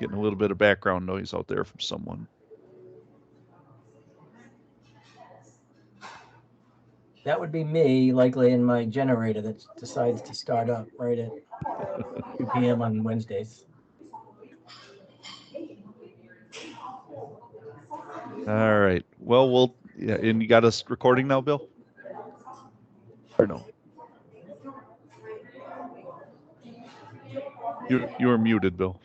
Getting a little bit of background noise out there from someone. That would be me, likely in my generator that decides to start up right at 2 p.m. on Wednesdays. All right. Well, yeah, and you got us recording now, Bill? Or no? You are muted, Bill.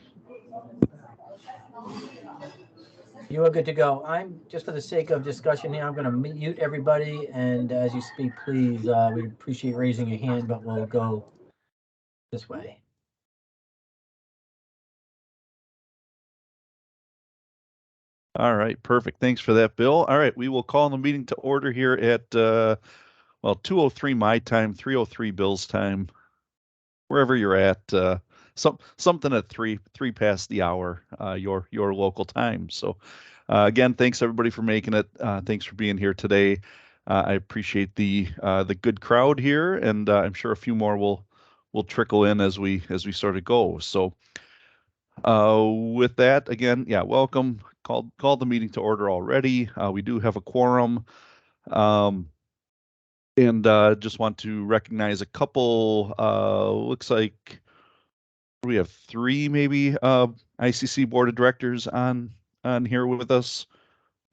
You are good to go. I'm just for the sake of discussion here, I'm going to mute everybody. And as you speak, please, we appreciate raising your hand, but we'll go this way. All right, perfect. Thanks for that, Bill. All right, we will call the meeting to order here at, 2:03 my time, 3:03 Bill's time, wherever you're at. Something at three past the hour, your local time. So, again, thanks everybody for making it. Thanks for being here today. I appreciate the good crowd here, and I'm sure a few more will trickle in as we sort of go. So, with that, again, yeah, welcome. Called the meeting to order already. We do have a quorum. And just want to recognize a couple, looks like we have 3 maybe ICC Board of Directors on here with us.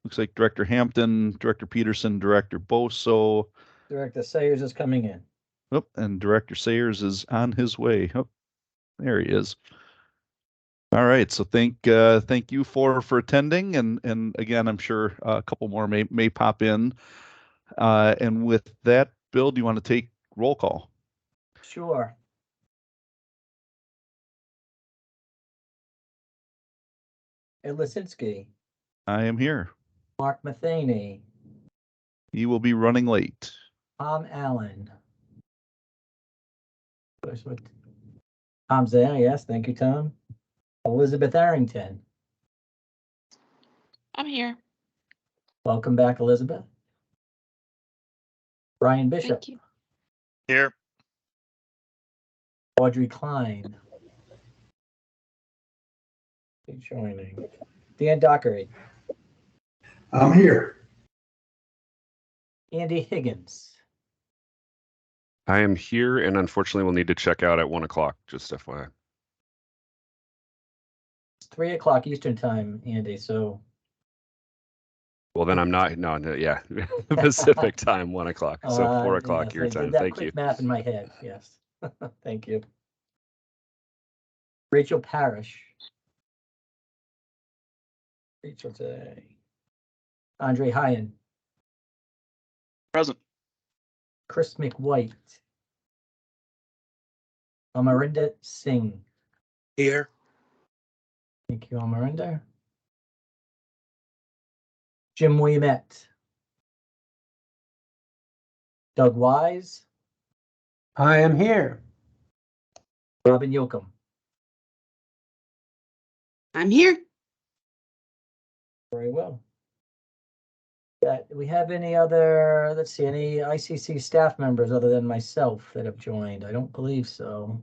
Looks like Director Hampton, Director Peterson, Director Boso. Director Sayers is coming in. Oh, and Director Sayers is on his way. Oh, there he is. All right, so thank you for attending, and again, I'm sure a couple more may pop in. And with that, Bill, do you want to take roll call? Sure. Ed Lisinski. I am here. Mark Matheny. He will be running late. Tom Allen. Tom's there, yes. Thank you, Tom. Elizabeth Arrington. I'm here. Welcome back, Elizabeth. Brian Bishop. Thank you. Here. Audrey Klein. Joining. Dan Dockery. I'm here. Andy Higgins. I am here, and unfortunately will need to check out at 1 o'clock, just FYI. It's 3 o'clock Eastern time, Andy, so. Well, then I'm not, no, yeah, Pacific time, 1 o'clock, so 4 o'clock yes, your time. That Thank quick you. math in my head, yes. Thank you. Rachel Parrish. Rachel today. Andre Hyen. Present. Chris McWhite. Amarinda Singh. Here. Thank you, Amarinda. Jim Williamette. Doug Wise. I am here. Robin Yoakum. I'm here. Very well. Do we have any other, let's see, any ICC staff members other than myself that have joined? I don't believe so.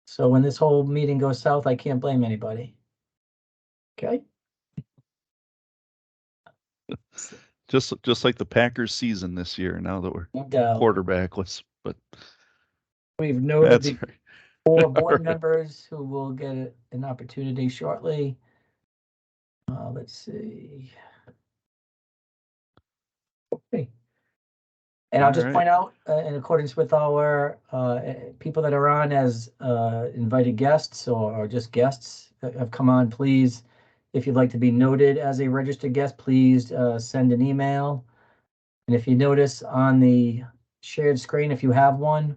So when this whole meeting goes south, I can't blame anybody. Okay. Just like the Packers season this year, now that we're quarterbackless, but we've noted the right. 4 board members who will get an opportunity shortly. Let's see. Okay. And I'll just point out, in accordance with our people that are on as invited guests or just guests that have come on, please, if you'd like to be noted as a registered guest, please send an email. And if you notice on the shared screen, if you have one,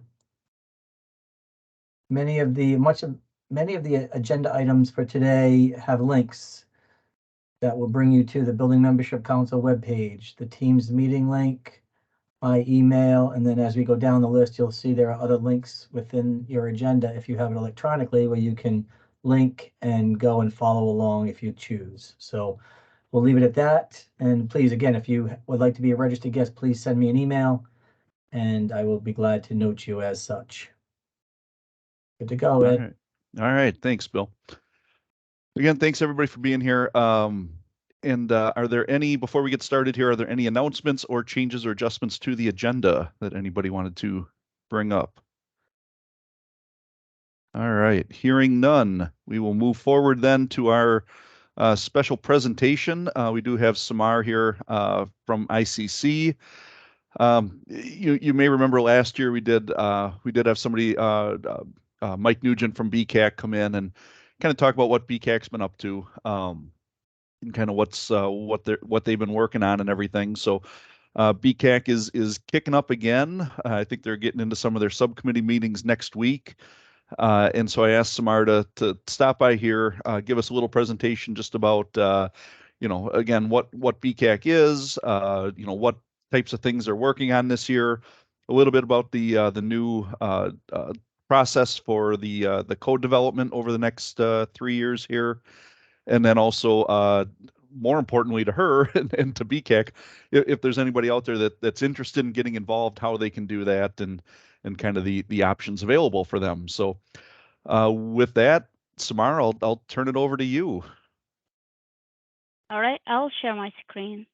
many of the agenda items for today have links that will bring you to the Building Membership Council webpage, the Teams meeting link, my email, and then as we go down the list, you'll see there are other links within your agenda if you have it electronically where you can link and go and follow along if you choose. So we'll leave it at that. And please, again, if you would like to be a registered guest, please send me an email and I will be glad to note you as such. Good to go, Ed. Right. All right. Thanks, Bill. Again, thanks everybody for being here. And are there any, before we get started here, are there any announcements or changes or adjustments to the agenda that anybody wanted to bring up? All right, hearing none, we will move forward then to our special presentation. We do have Samar here from ICC. You may remember last year we did have somebody, Mike Nugent from BCAC, come in and kind of talk about what BCAC's been up to, and kind of what they've been working on and everything. So BCAC is kicking up again. I think they're getting into some of their subcommittee meetings next week. And so I asked Samar to stop by here, give us a little presentation just about, again, what BCAC is, what types of things they're working on this year, a little bit about the new process for the code development over the next 3 years here, and then also, more importantly to her and to BCAC, if there's anybody out there that's interested in getting involved, how they can do that, and kind of the options available for them. So with that, Samar, I'll turn it over to you. All right, I'll share my screen.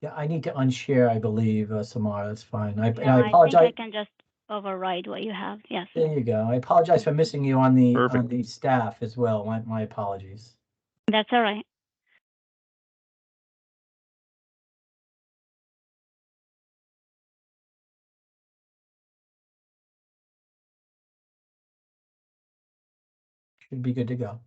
Yeah, I need to unshare, I believe, Samara. That's fine. I Yeah, apologize. I think I can just override what you have. Yes. There you go. I apologize for missing you on the Perfect. staff as well. My apologies. That's all right. Should be good to go.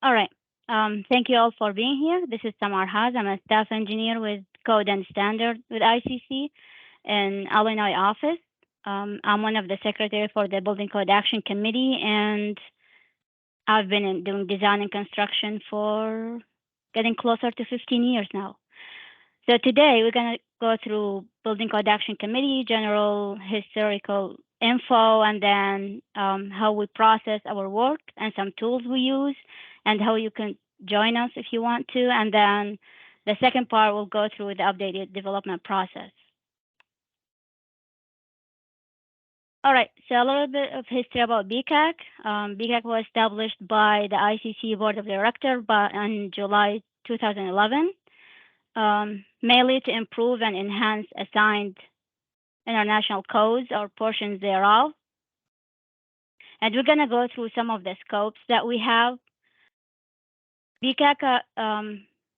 All right. Thank you all for being here. This is Tamar Haz. I'm a staff engineer with Code and Standard with ICC in Illinois office. I'm one of the secretary for the Building Code Action Committee, and I've been doing design and construction for getting closer to 15 years now. So today we're going to go through Building Code Action Committee, general historical info, and then how we process our work and some tools we use, and how you can join us if you want to. And then the second part will go through the updated development process. All right, so a little bit of history about BCAC. BCAC was established by the ICC Board of Directors in July 2011. Mainly to improve and enhance assigned international codes or portions thereof. And we're going to go through some of the scopes that we have. BCAC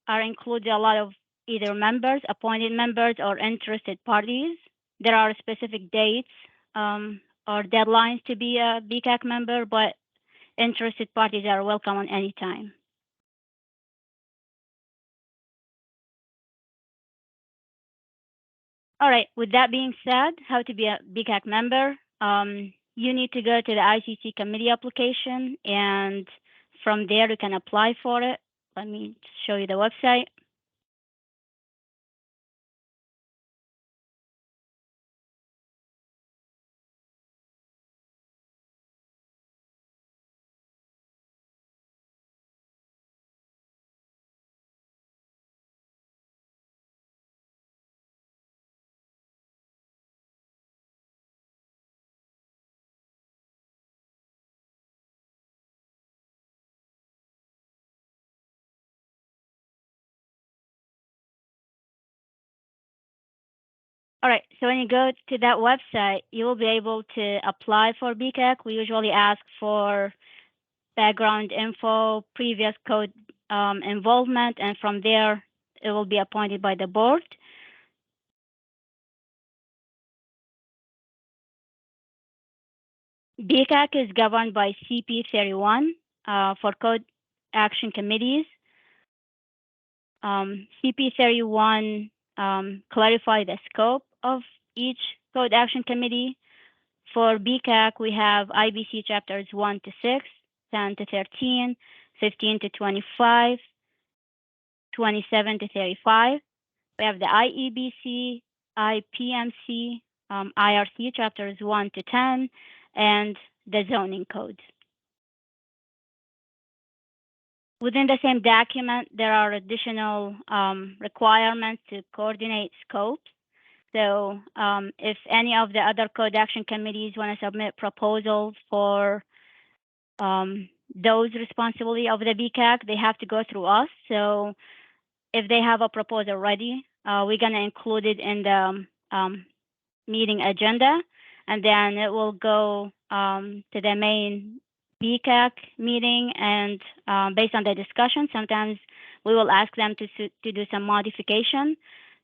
includes a lot of either members, appointed members, or interested parties. There are specific dates or deadlines to be a BCAC member, but interested parties are welcome on any time. All right, with that being said, how to be a BCAC member, you need to go to the ICC committee application, and from there you can apply for it. Let me show you the website. All right, so when you go to that website, you will be able to apply for BCAC. We usually ask for background info, previous code involvement, and from there, it will be appointed by the board. BCAC is governed by CP 31 for code action committees. CP 31 clarify the scope of each code action committee. For BCAC, we have IBC chapters 1 to 6, 10 to 13, 15 to 25, 27 to 35. We have the IEBC, IPMC, IRC chapters 1 to 10, and the zoning code. Within the same document, there are additional requirements to coordinate scopes. So if any of the other code action committees want to submit proposals for those responsibility of the BCAC, they have to go through us. So if they have a proposal ready, we're going to include it in the meeting agenda, and then it will go to the main BCAC meeting, and based on the discussion, sometimes we will ask them to do some modification.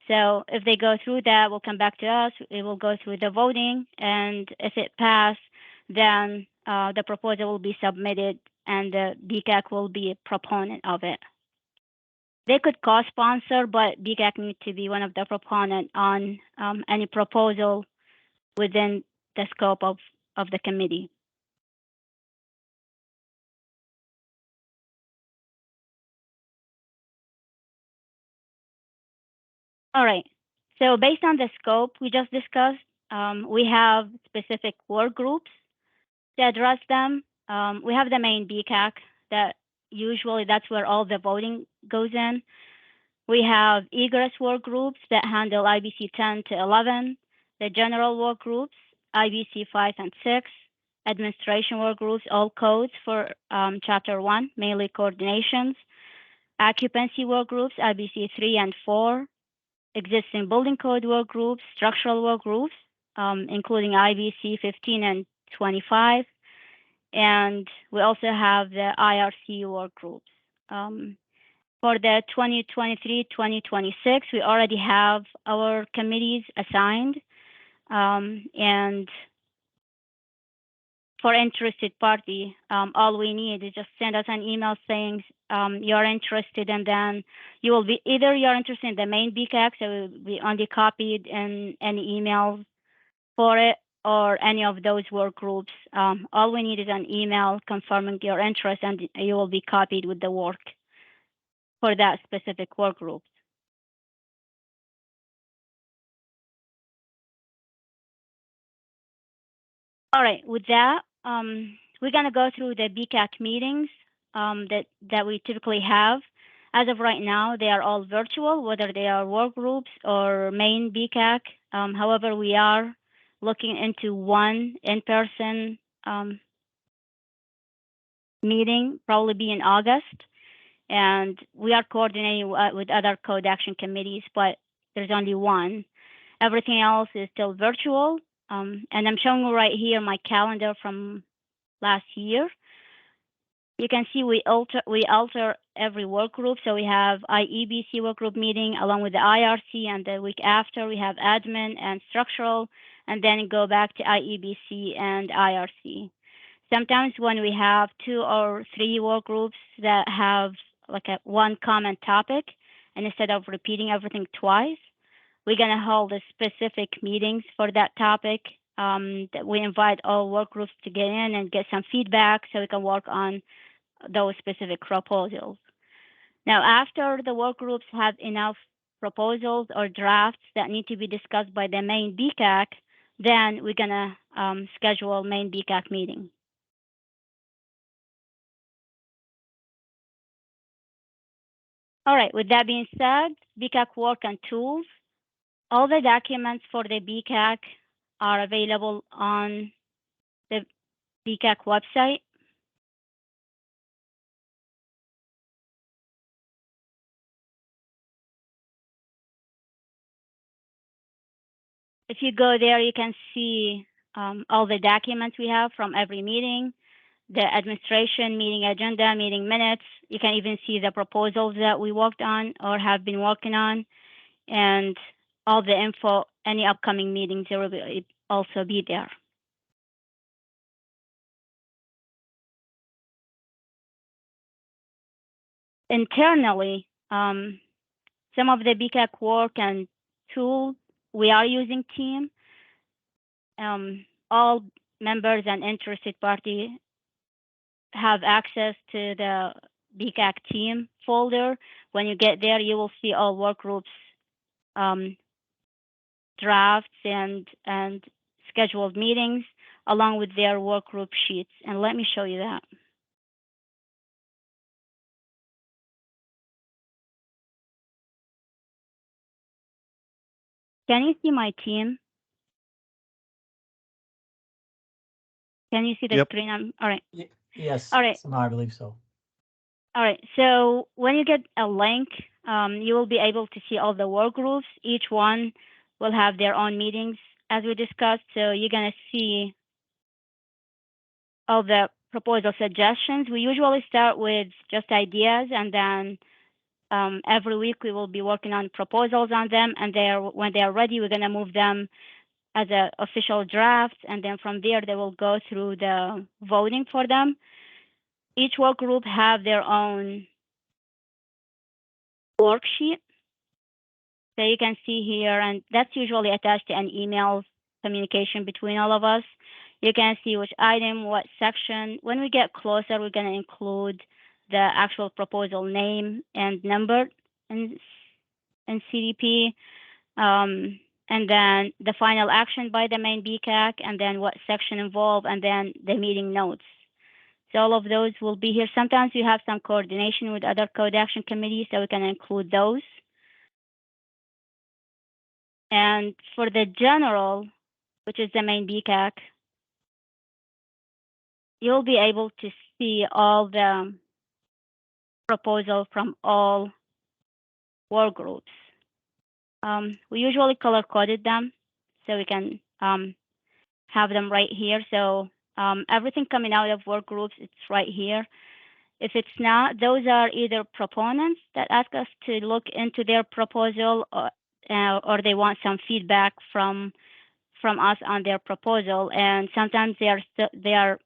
So if they go through that, we'll come back to us. It will go through the voting, and if it passes, then the proposal will be submitted, and the BCAC will be a proponent of it. They could co-sponsor, but BCAC needs to be one of the proponents on any proposal within the scope of the committee. All right. So based on the scope we just discussed, we have specific work groups to address them. We have the main BCAC that usually that's where all the voting goes in. We have egress work groups that handle IBC 10 to 11, the general work groups, IBC 5 and 6, administration work groups, all codes for Chapter 1, mainly coordinations, occupancy work groups, IBC 3 and 4, existing building code work groups, structural work groups, including IBC 15 and 25, and we also have the IRC work groups. For the 2023-2026, we already have our committees assigned, and for interested party, all we need is just send us an email saying you're interested, and then you will be either you're interested in the main BCAC, so it will be only copied in any emails for it, or any of those work groups. All we need is an email confirming your interest, and you will be copied with the work for that specific work group. All right, with that, we're gonna go through the BCAC meetings that we typically have. As of right now, they are all virtual, whether they are work groups or main BCAC. However, we are looking into one in-person meeting, probably be in August. And we are coordinating with other code action committees, but there's only one. Everything else is still virtual. And I'm showing you right here my calendar from last year. You can see we alter every work group. So we have IEBC work group meeting along with the IRC, and the week after we have admin and structural, and then go back to IEBC and IRC. Sometimes when we have 2 or 3 work groups that have like one common topic, and instead of repeating everything twice, we're gonna hold a specific meetings for that topic. That we invite all work groups to get in and get some feedback so we can work on those specific proposals. Now, after the work groups have enough proposals or drafts that need to be discussed by the main BCAC, then we're gonna schedule main BCAC meeting. All right, with that being said, BCAC work and tools. All the documents for the BCAC are available on the BCAC website. If you go there, you can see all the documents we have from every meeting, the administration, meeting agenda, meeting minutes. You can even see the proposals that we worked on or have been working on, and all the info, any upcoming meetings, there will also be there. Internally, some of the BCAC work and tools, we are using Team. All members and interested parties have access to the BCAC Team folder. When you get there, you will see all work groups drafts and scheduled meetings along with their work group sheets. And let me show you that. Can you see my team? Can you see the Yep. screen? All right. Yes. All right. Samar, I believe so. All right. So when you get a link, you will be able to see all the work groups. Each one will have their own meetings, as we discussed. So you're going to see all the proposal suggestions. We usually start with just ideas, and then every week we will be working on proposals on them. And when they are ready, we're going to move them as an official draft. And then from there, they will go through the voting for them. Each work group have their own worksheet. So you can see here, and that's usually attached to an email communication between all of us. You can see which item, what section. When we get closer, we're going to include the actual proposal name and number in CDP, and then the final action by the main BCAC, and then what section involved, and then the meeting notes. So all of those will be here. Sometimes we have some coordination with other code action committees, so we can include those. And for the general, which is the main BCAC, you'll be able to see all the proposals from all work groups. We usually color-coded them, so we can have them right here. So everything coming out of work groups, it's right here. If it's not, those are either proponents that ask us to look into their proposal, or they want some feedback from us on their proposal. And sometimes they are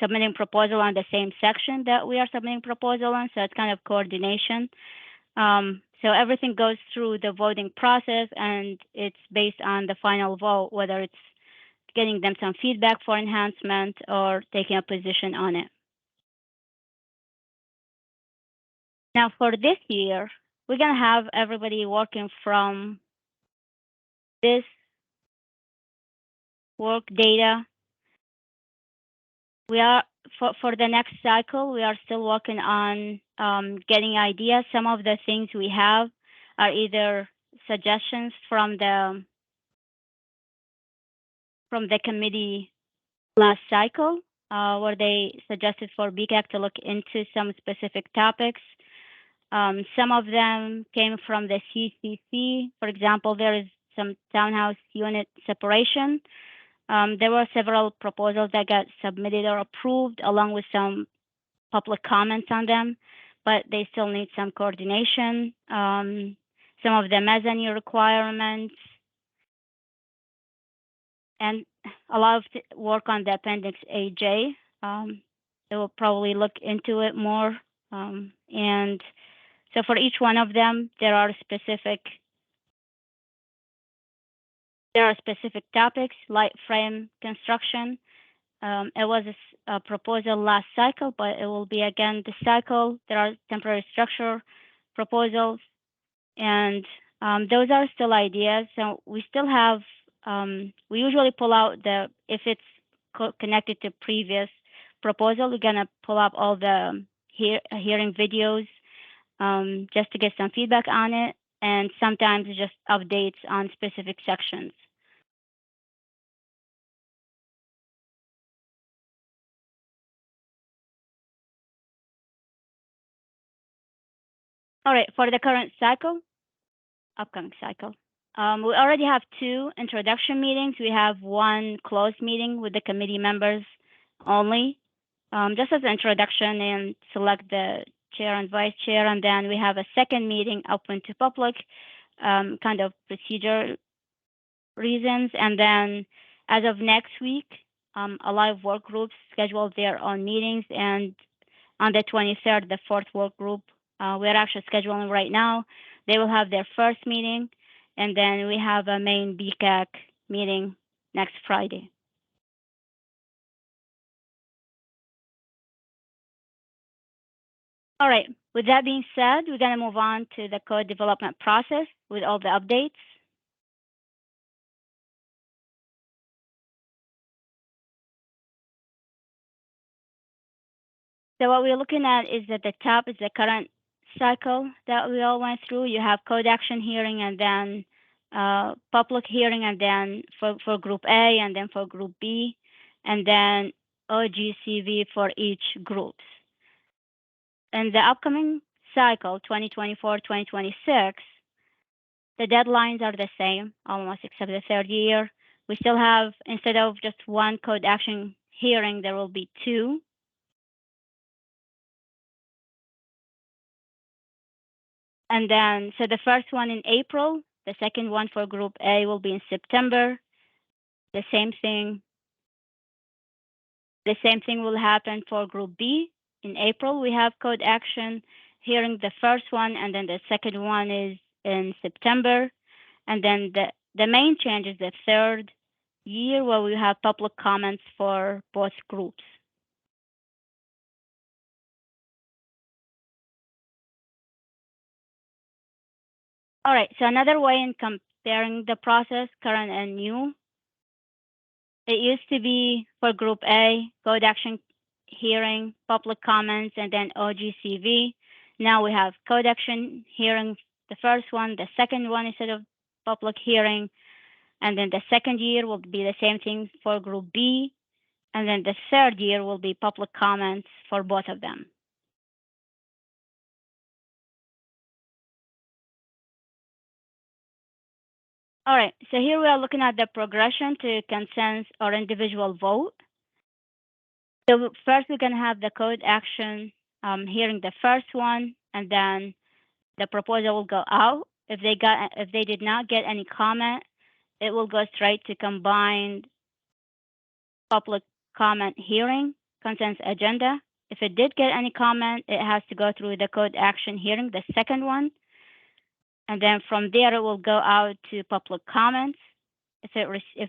submitting proposal on the same section that we are submitting proposal on. So it's kind of coordination. So everything goes through the voting process, and it's based on the final vote, whether it's getting them some feedback for enhancement or taking a position on it. Now for this year, we're gonna have everybody working from this work data. We are, for the next cycle, we are still working on getting ideas. Some of the things we have are either suggestions from the committee last cycle, where they suggested for BCAC to look into some specific topics. Some of them came from the CCC. For example, there is some townhouse unit separation. There were several proposals that got submitted or approved, along with some public comments on them, but they still need some coordination. Some of the mezzanine requirements, and a lot of work on the Appendix AJ. They will probably look into it more. And so for each one of them, there are specific topics. Light frame construction. It was a proposal last cycle, but it will be again this cycle. There are temporary structure proposals, and those are still ideas. So we still have, we usually pull out if it's connected to previous proposal, we're gonna pull up all the hearing videos just to get some feedback on it, and sometimes just updates on specific sections. All right, for the current cycle, upcoming cycle, we already have 2 introduction meetings. We have 1 closed meeting with the committee members only, just as an introduction and select the chair and vice chair. And then we have a second meeting open to public, kind of procedure reasons. And then as of next week, a lot of work groups scheduled their own meetings. And on the 23rd, the 4th work group, we're actually scheduling right now. They will have their first meeting, and then we have a main BCAC meeting next Friday. All right, with that being said, we're gonna move on to the code development process with all the updates. So what we're looking at is at the top is the current cycle that we all went through. You have code action hearing and then public hearing, and then for group A, and then for group B, and then OGCV for each group. In the upcoming cycle, 2024-2026, the deadlines are the same, almost, except the third year. We still have, instead of just one code action hearing, there will be two. And then, so the first one in April, the second one for group A will be in September. The same thing will happen for group B. In April, we have code action hearing, the first one, and then the second one is in September. And then the main change is the third year, where we have public comments for both groups. All right, so another way in comparing the process, current and new, it used to be for group A, code action hearing, public comments, and then OGCV. Now we have code action hearing, the first one, the second one instead of public hearing, and then the second year will be the same thing for group B, and then the third year will be public comments for both of them. All right, so here we are looking at the progression to consensus or individual vote. So first we're gonna have the code action hearing, the first one, and then the proposal will go out. If they did not get any comment, it will go straight to combined public comment hearing, consensus agenda. If it did get any comment, it has to go through the code action hearing, the second one. And then from there, it will go out to public comments. If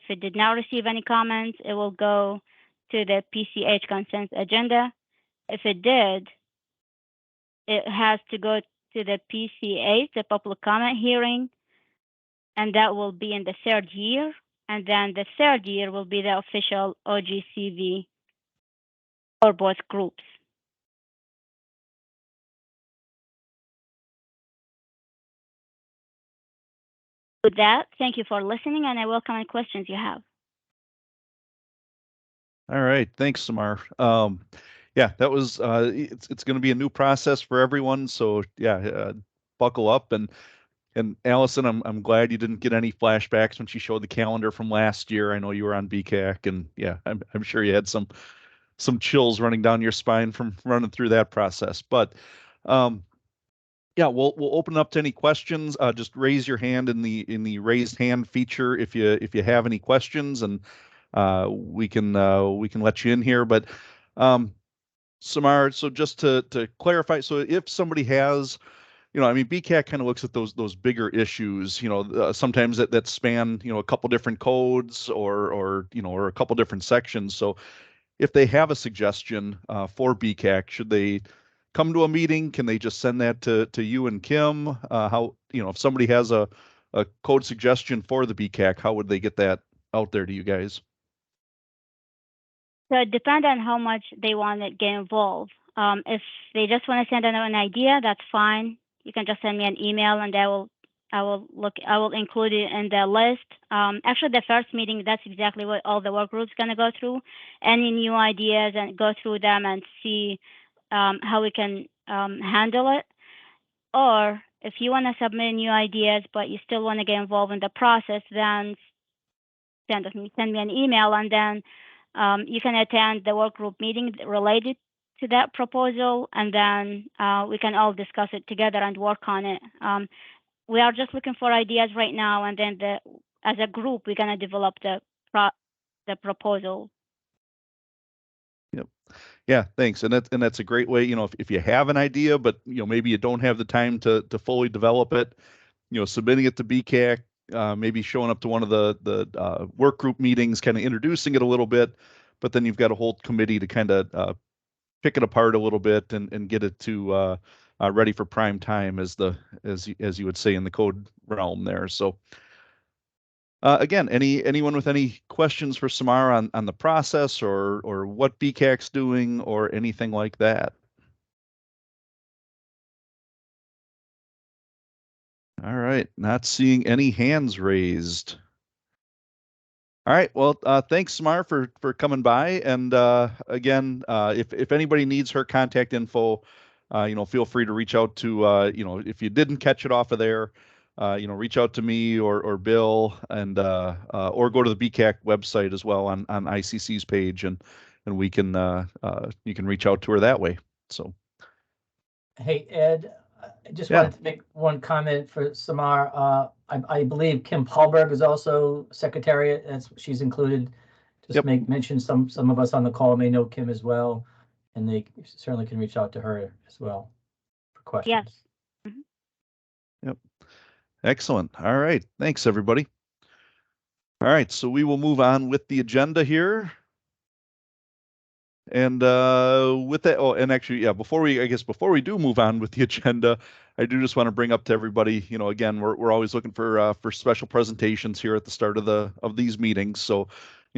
it did not receive any comments, it will go to the PCH consensus agenda. If it did, it has to go to the PCH, the public comment hearing, and that will be in the third year. And then the third year will be the official OGCV for both groups. With that, thank you for listening, and I welcome any questions you have. All right, thanks, Samar. Yeah, that was it's going to be a new process for everyone, so yeah, buckle up. And Allison, I'm glad you didn't get any flashbacks when she showed the calendar from last year. I know you were on BCAC, and yeah, I'm sure you had some chills running down your spine from running through that process. But yeah, we'll open up to any questions. Just raise your hand in the raised hand feature if you have any questions, and we can let you in here. But Samar, so just to clarify, so if somebody has, I mean, BCAC kind of looks at those bigger issues, sometimes that span, a couple different codes or a couple different sections. So if they have a suggestion for BCAC, should they come to a meeting? Can they just send that to you and Kim? How, if somebody has a code suggestion for the BCAC, how would they get that out there to you guys? So it depends on how much they want to get involved. If they just want to send an idea, that's fine. You can just send me an email, and I will include it in the list. Actually, the first meeting, that's exactly what all the work groups gonna go through. Any new ideas, and go through them and see how we can handle it. Or if you want to submit new ideas, but you still want to get involved in the process, then send me an email, and then you can attend the work group meeting related to that proposal, and then we can all discuss it together and work on it. We are just looking for ideas right now, and then as a group, we're gonna develop the proposal. Yep. Yeah, thanks. And that's a great way, if you have an idea, but maybe you don't have the time to fully develop it, submitting it to BCAC, maybe showing up to one of the work group meetings, kind of introducing it a little bit, but then you've got a whole committee to kind of pick it apart a little bit and get it to ready for prime time, as you would say in the code realm there. So again, anyone with any questions for Samar on the process or what BCAC's doing or anything like that? All right, not seeing any hands raised. All right, well, thanks, Samar, for coming by. And again, if anybody needs her contact info, feel free to reach out to, if you didn't catch it off of there, reach out to me or Bill, and or go to the BCAC website as well on ICC's page, and we can you can reach out to her that way. So. Hey, Ed, I just Yeah. wanted to make one comment for Samar. I believe Kim Paulberg is also secretariat, she's included. Just Yep. make mention, some of us on the call may know Kim as well, and they certainly can reach out to her as well for questions. Yes. Mhm. Yep. Excellent. All right. Thanks, everybody. All right, so we will move on with the agenda here. And with that, oh, and actually, yeah, before we do move on with the agenda, I do just want to bring up to everybody, again, we're always looking for special presentations here at the start of these meetings. So,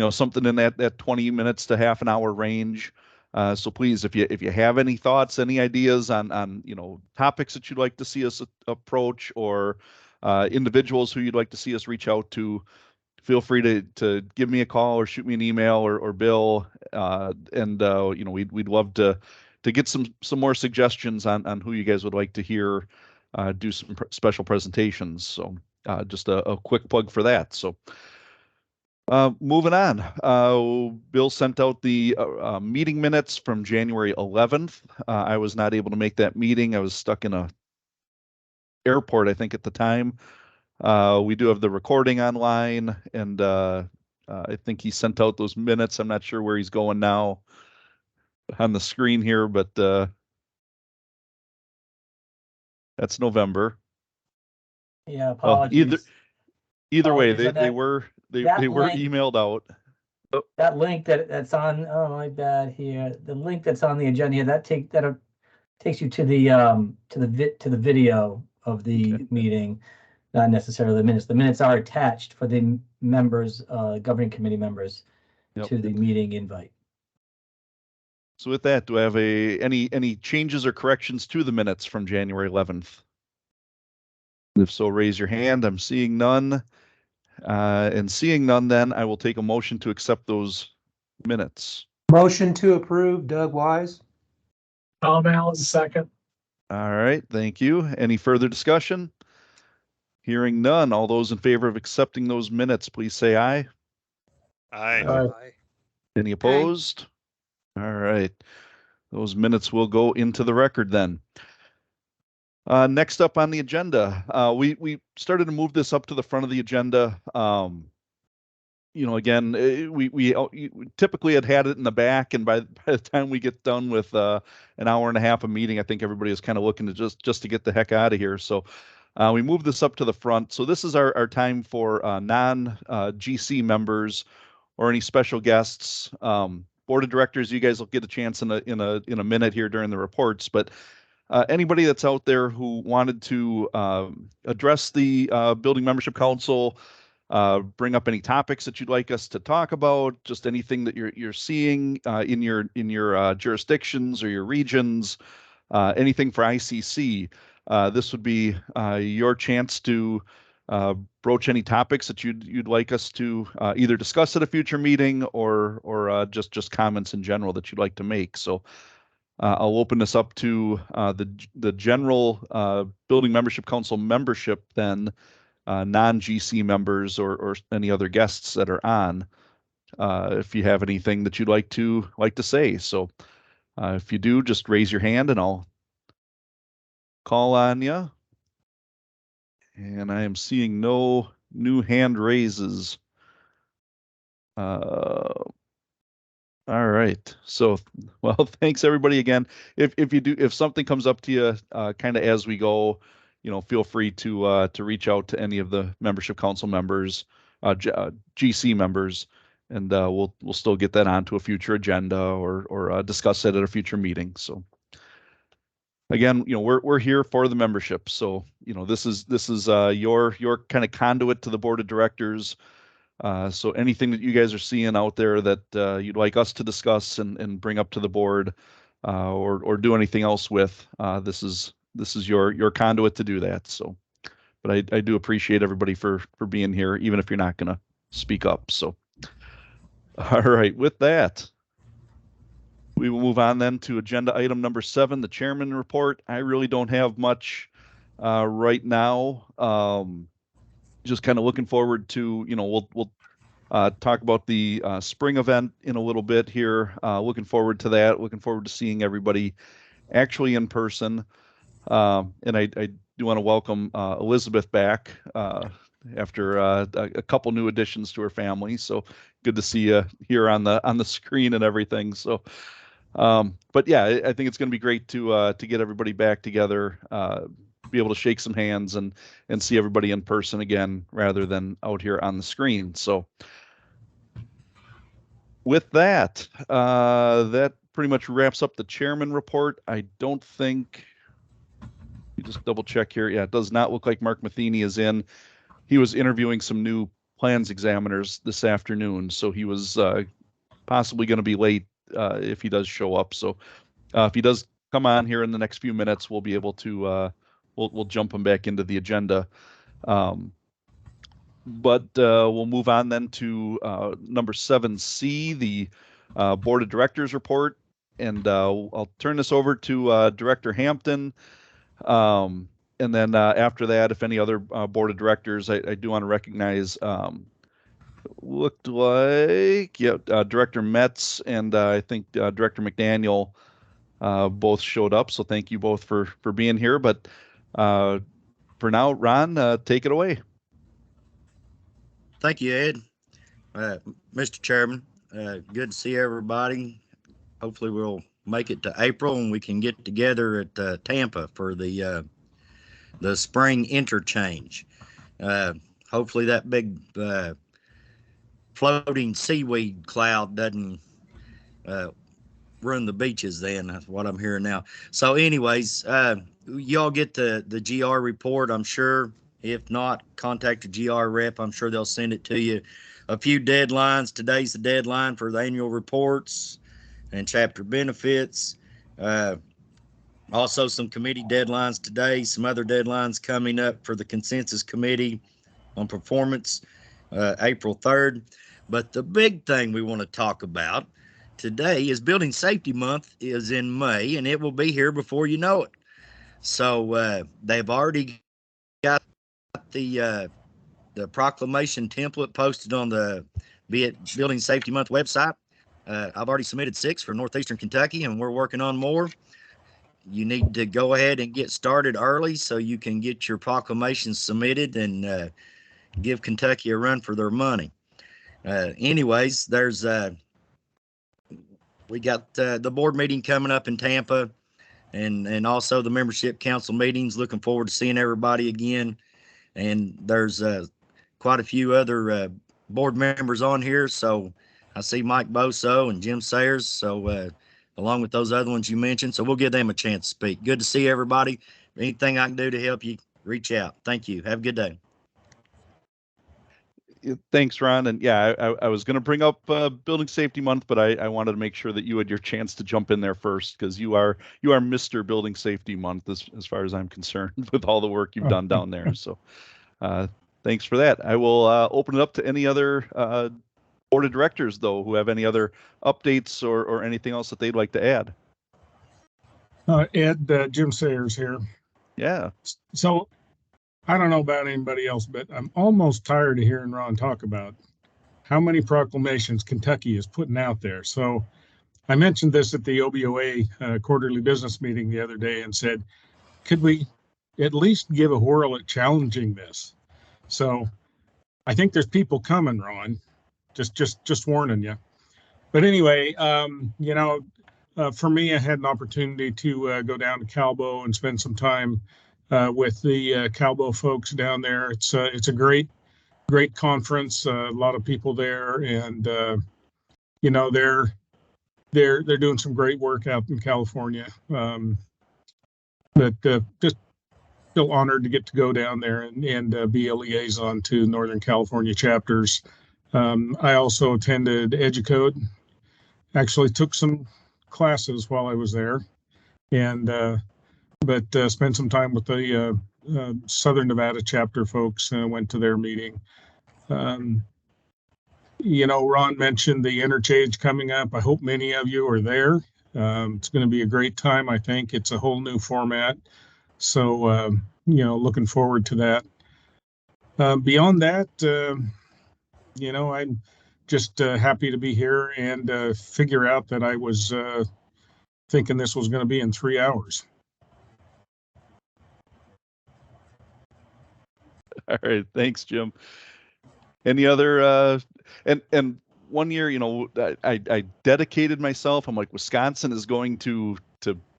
something in that 20 minutes to half an hour range. So please, if you have any thoughts, any ideas on topics that you'd like to see us approach, or individuals who you'd like to see us reach out to, feel free to give me a call or shoot me an email or Bill, and we'd love to get some more suggestions on who you guys would like to hear do some special presentations. So just a quick plug for that. So moving on, Bill sent out the meeting minutes from January 11th. I was not able to make that meeting. I was stuck in a airport, I think, at the time. We do have the recording online, and I think he sent out those minutes. I'm not sure where he's going now on the screen here, but that's November. Yeah, Well, apologies. either way, Apologies on they that. were That link- emailed out. That link that's on, oh, my bad here. The link that's on the agenda here, that takes you to the video of the Okay. meeting, not necessarily the minutes. The minutes are attached for the members, governing committee members, Yep. to the meeting invite. So with that, do I have any changes or corrections to the minutes from January 11th? If so, raise your hand. I'm seeing none. And seeing none, then I will take a motion to accept those minutes. Motion to approve, Doug Wise. Tom Allen, second. All right, thank you. Any further discussion? Hearing none, all those in favor of accepting those minutes, please say aye. Aye. Any opposed? All right, those minutes will go into the record then. Next up on the agenda, we started to move this up to the front of the agenda. Again, we typically had it in the back, and by the time we get done with an hour and a half of meeting, I think everybody is kind of looking to just to get the heck out of here. So we moved this up to the front. So this is our time for non-GC members or any special guests. Board of directors, you guys will get a chance in a minute here during the reports, but anybody that's out there who wanted to address the Building Membership Council, bring up any topics that you'd like us to talk about, just anything that you're seeing in your jurisdictions or your regions, anything for ICC. This would be your chance to broach any topics that you'd like us to either discuss at a future meeting or just comments in general that you'd like to make. So I'll open this up to the general Building Membership Council membership then. Non-GC members or any other guests that are on, if you have anything that you'd like to say. So if you do, just raise your hand and I'll call on you. And I am seeing no new hand raises. All right. So, well, thanks everybody again. If something comes up to you kind of as we go, feel free to reach out to any of the membership council members, GC members, and we'll still get that onto a future agenda or discuss it at a future meeting. So again, we're here for the membership. So, this is your kind of conduit to the board of directors. So anything that you guys are seeing out there that you'd like us to discuss and bring up to the board, or do anything else with, this is your conduit to do that. So but I do appreciate everybody for being here, even if you're not going to speak up. So, all right, with that, we will move on then to agenda item number 7, the chairman report. I really don't have much right now. Just kind of looking forward to, we'll talk about the spring event in a little bit here. Looking forward to that. Looking forward to seeing everybody actually in person. And I do want to welcome Elizabeth back after a couple new additions to her family. So good to see you here on the screen and everything. So, but yeah, I think it's going to be great to get everybody back together, be able to shake some hands and see everybody in person again rather than out here on the screen. So with that, that pretty much wraps up the chairman report. I don't think, you just double check here. Yeah, it does not look like Mark Matheny is in. He was interviewing some new plans examiners this afternoon, so he was possibly going to be late if he does show up. So if he does come on here in the next few minutes, we'll be able to we'll jump him back into the agenda. But we'll move on then to number 7C, the Board of Directors report. And I'll turn this over to Director Hampton. And then after that, if any other Board of Directors, I do want to recognize, looked like, Director Metz and I think Director McDaniel both showed up. So thank you both for being here. But for now, Ron, take it away. Thank you, Ed. Mr. Chairman, good to see everybody. Hopefully we'll make it to April and we can get together at Tampa for the spring interchange. Hopefully that big floating seaweed cloud doesn't ruin the beaches then. That's what I'm hearing now. So anyways, y'all get the GR report, I'm sure. If not, contact your GR rep. I'm sure they'll send it to you. A few deadlines. Today's the deadline for the annual reports and chapter benefits. Also some committee deadlines today, some other deadlines coming up for the consensus committee on performance, April 3rd. But the big thing we want to talk about today is Building Safety Month is in May, and it will be here before you know it. So they've already got the proclamation template posted on the Building Safety Month website. I've already submitted 6 for Northeastern Kentucky, and we're working on more. You need to go ahead and get started early so you can get your proclamations submitted and give Kentucky a run for their money. Anyways, there's we got the board meeting coming up in Tampa, and also the membership council meetings. Looking forward to seeing everybody again. And there's quite a few other board members on here. So I see Mike Boso and Jim Sayers. So along with those other ones you mentioned. So we'll give them a chance to speak. Good to see everybody. Anything I can do to help you, reach out. Thank you. Have a good day. Thanks, Ron. And yeah, I was going to bring up Building Safety Month, but I wanted to make sure that you had your chance to jump in there first, because you are Mr. Building Safety Month as far as I'm concerned with all the work you've done down there. So thanks for that. I will open it up to any other board of directors, though, who have any other updates or anything else that they'd like to add. Ed, Jim Sayers here. Yeah. So I don't know about anybody else, but I'm almost tired of hearing Ron talk about how many proclamations Kentucky is putting out there. So I mentioned this at the OBOA quarterly business meeting the other day and said, could we at least give a whirl at challenging this? So I think there's people coming, Ron, just warning you. But anyway, for me, I had an opportunity to go down to Calbo and spend some time with the Calbo folks down there. It's a great conference. A lot of people there, and they're doing some great work out in California. But just still honored to get to go down there and be a liaison to Northern California chapters. I also attended EduCode. Actually took some classes while I was there, and but spent some time with the Southern Nevada chapter folks went to their meeting. Ron mentioned the interchange coming up. I hope many of you are there. It's going to be a great time. I think it's a whole new format. So, looking forward to that. Beyond that, I'm just happy to be here and figure out that I was thinking this was going to be in 3 hours. All right, thanks, Jim. Any other and 1 year, I dedicated myself. I'm like, Wisconsin is going to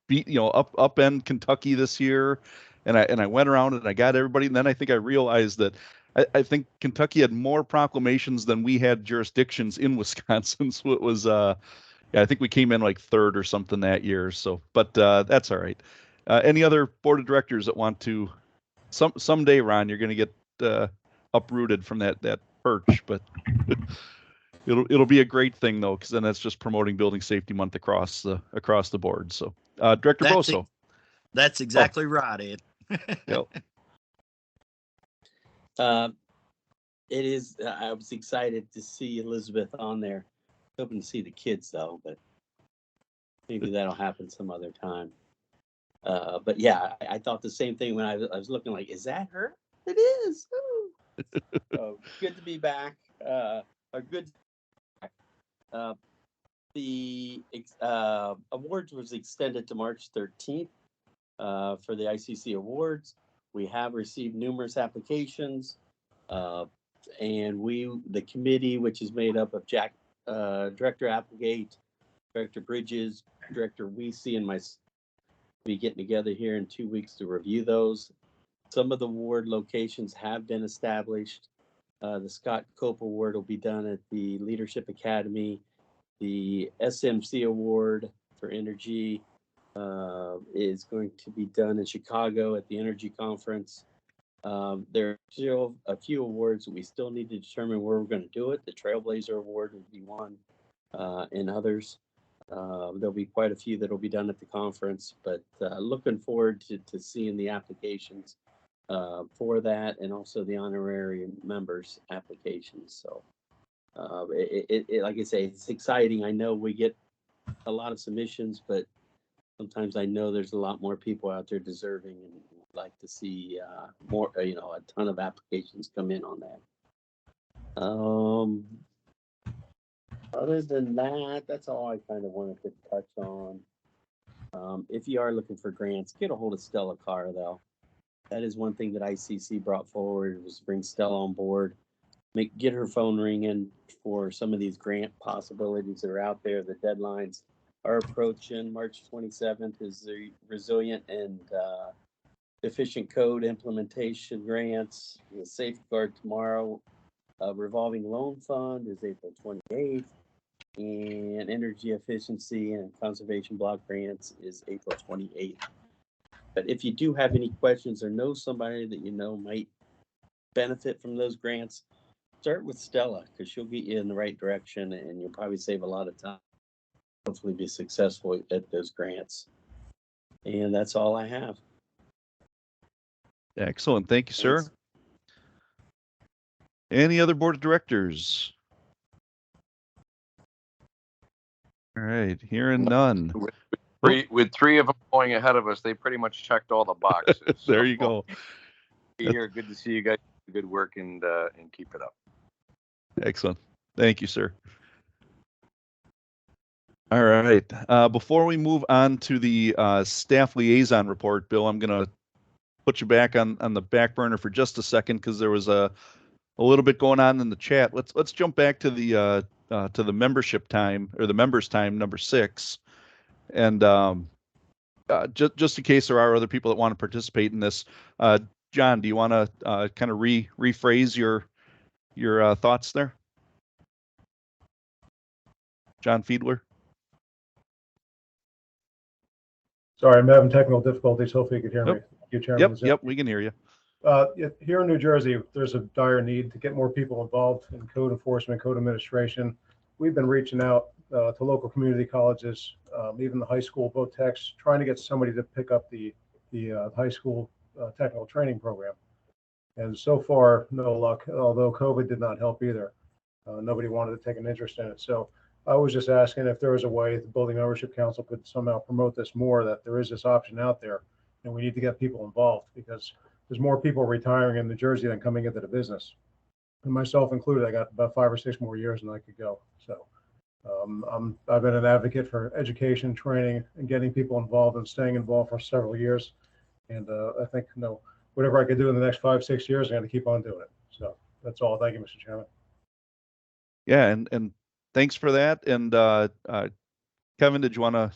beat, upend Kentucky this year. And I went around and I got everybody. And then I think I realized that I think Kentucky had more proclamations than we had jurisdictions in Wisconsin. So it was I think we came in like third or something that year. So, but that's all right. Any other board of directors that want to someday, Ron, you're going to get uprooted from that perch, but it'll be a great thing though, because then that's just promoting Building Safety Month across the board. So, Director Boso. That's exactly right, Ed. Yep. It is. I was excited to see Elizabeth on there. Hoping to see the kids though, but maybe that'll happen some other time. But yeah, I thought the same thing when I was looking like, is that her? It is. So good to be back. The awards was extended to March 13th for the ICC awards. We have received numerous applications, and the committee, which is made up of Director Applegate, Director Bridges, Director Weesey, and myself, be getting together here in 2 weeks to review those. Some of the award locations have been established. The Scott Cope Award will be done at the Leadership Academy. The SMC Award for Energy is going to be done in Chicago at the Energy Conference. There are still a few awards that we still need to determine where we're going to do it. The Trailblazer Award will be one, and others. There'll be quite a few that will be done at the conference, but looking forward to seeing the applications for that, and also the honorary members applications. So like I say, it's exciting. I know we get a lot of submissions, but sometimes I know there's a lot more people out there deserving, and would like to see more, a ton of applications come in on that. Other than that, that's all I kind of wanted to touch on. If you are looking for grants, get a hold of Stella Carr, though. That is one thing that ICC brought forward, was bring Stella on board, get her phone ringing for some of these grant possibilities that are out there. The deadlines are approaching. March 27th is the Resilient and Efficient Code Implementation Grants. The Safeguard Tomorrow Revolving Loan Fund is April 28th. And Energy Efficiency and Conservation Block Grants is April 28th. But if you do have any questions or know somebody that might benefit from those grants, start with Stella, because she'll get you in the right direction, and you'll probably save a lot of time. Hopefully be successful at those grants. And that's all I have. Excellent. Thank you, sir. Thanks. Any other board of directors? All right, hearing none. With three of them going ahead of us, they pretty much checked all the boxes. There you go. Be here. Good to see you guys. Good work, and keep it up. Excellent. Thank you, sir. All right. Before we move on to the staff liaison report, Bill, I'm going to put you back on the back burner for just a second, because there was a little bit going on in the chat. Let's jump back to the membership time, or the members time, number 6. And just in case there are other people that want to participate in this, John, do you want to kind of rephrase your thoughts there? John Fiedler? Sorry, I'm having technical difficulties. Hopefully you can hear me. You, Chairman. Yep, we can hear you. Here in New Jersey, there's a dire need to get more people involved in code enforcement, code administration. We've been reaching out to local community colleges, even the high school, both techs, trying to get somebody to pick up the high school technical training program. And so far, no luck, although COVID did not help either. Nobody wanted to take an interest in it. So I was just asking if there was a way the Building Ownership Council could somehow promote this more, that there is this option out there, and we need to get people involved, because there's more people retiring in New Jersey than coming into the business. And myself included, I got about 5 or 6 more years than I could go. So I've been an advocate for education, training, and getting people involved and staying involved for several years. And I think, whatever I could do in the next 5, 6 years, I'm going to keep on doing it. So that's all. Thank you, Mr. Chairman. Yeah, and thanks for that. And Kevin, did you want to?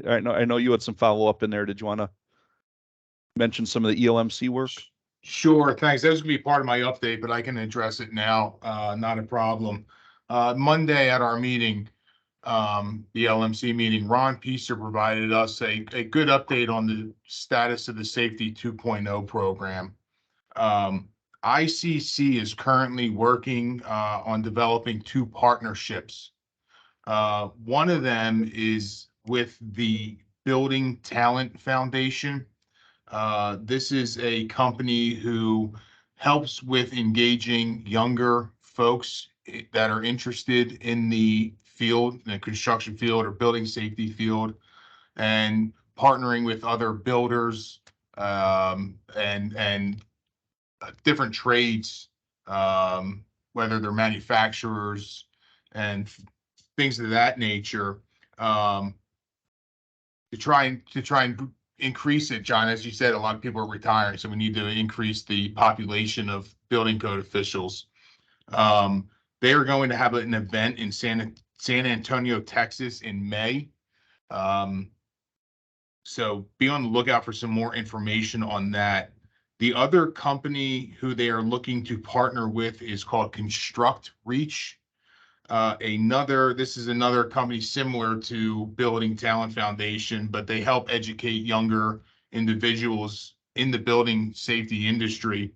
I know you had some follow up in there. Did you want to mention some of the ELMC work? Sure, thanks. That was going to be part of my update, but I can address it now. Not a problem. Monday at our meeting, the LMC meeting, Ron Pieser provided us a good update on the status of the Safety 2.0 program. ICC is currently working on developing 2 partnerships. One of them is with the Building Talent Foundation. This is a company who helps with engaging younger folks that are interested in the field, in the construction field or building safety field, and partnering with other builders and different trades, whether they're manufacturers and things of that nature, to try and increase it. John, as you said, a lot of people are retiring, so we need to increase the population of building code officials. They are going to have an event in San Antonio, Texas in May. So be on the lookout for some more information on that. The other company who they are looking to partner with is called Construct Reach. This is another company similar to Building Talent Foundation, but they help educate younger individuals in the building safety industry.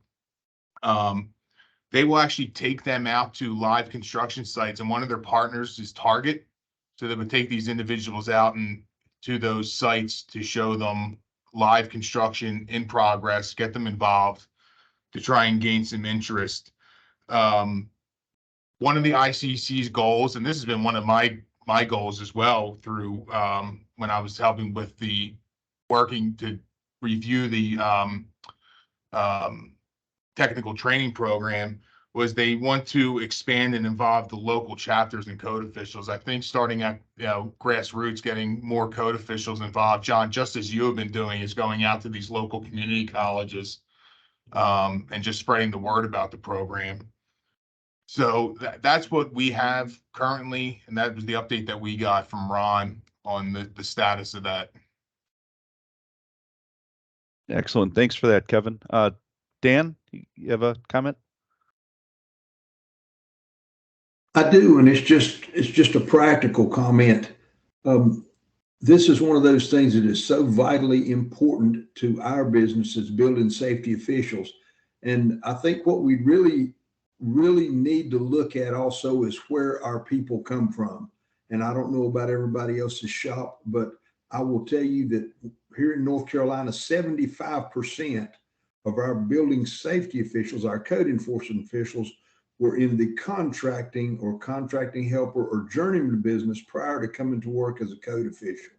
They will actually take them out to live construction sites, and one of their partners is Target. So they would take these individuals out and to those sites to show them live construction in progress, get them involved to try and gain some interest. One of the ICC's goals, and this has been one of my goals as well through when I was helping with working to review the technical training program, was they want to expand and involve the local chapters and code officials. I think starting at grassroots, getting more code officials involved, John, just as you have been doing, is going out to these local community colleges and just spreading the word about the program. So that's what we have currently, and that was the update that we got from Ron on the status of that. Excellent. Thanks for that, Kevin. Dan, you have a comment? I do, and it's just a practical comment. This is one of those things that is so vitally important to our business as building safety officials. And I think what we really need to look at also is where our people come from. And I don't know about everybody else's shop, but I will tell you that here in North Carolina, 75% of our building safety officials, our code enforcement officials, were in the contracting or contracting helper or journeyman business prior to coming to work as a code official.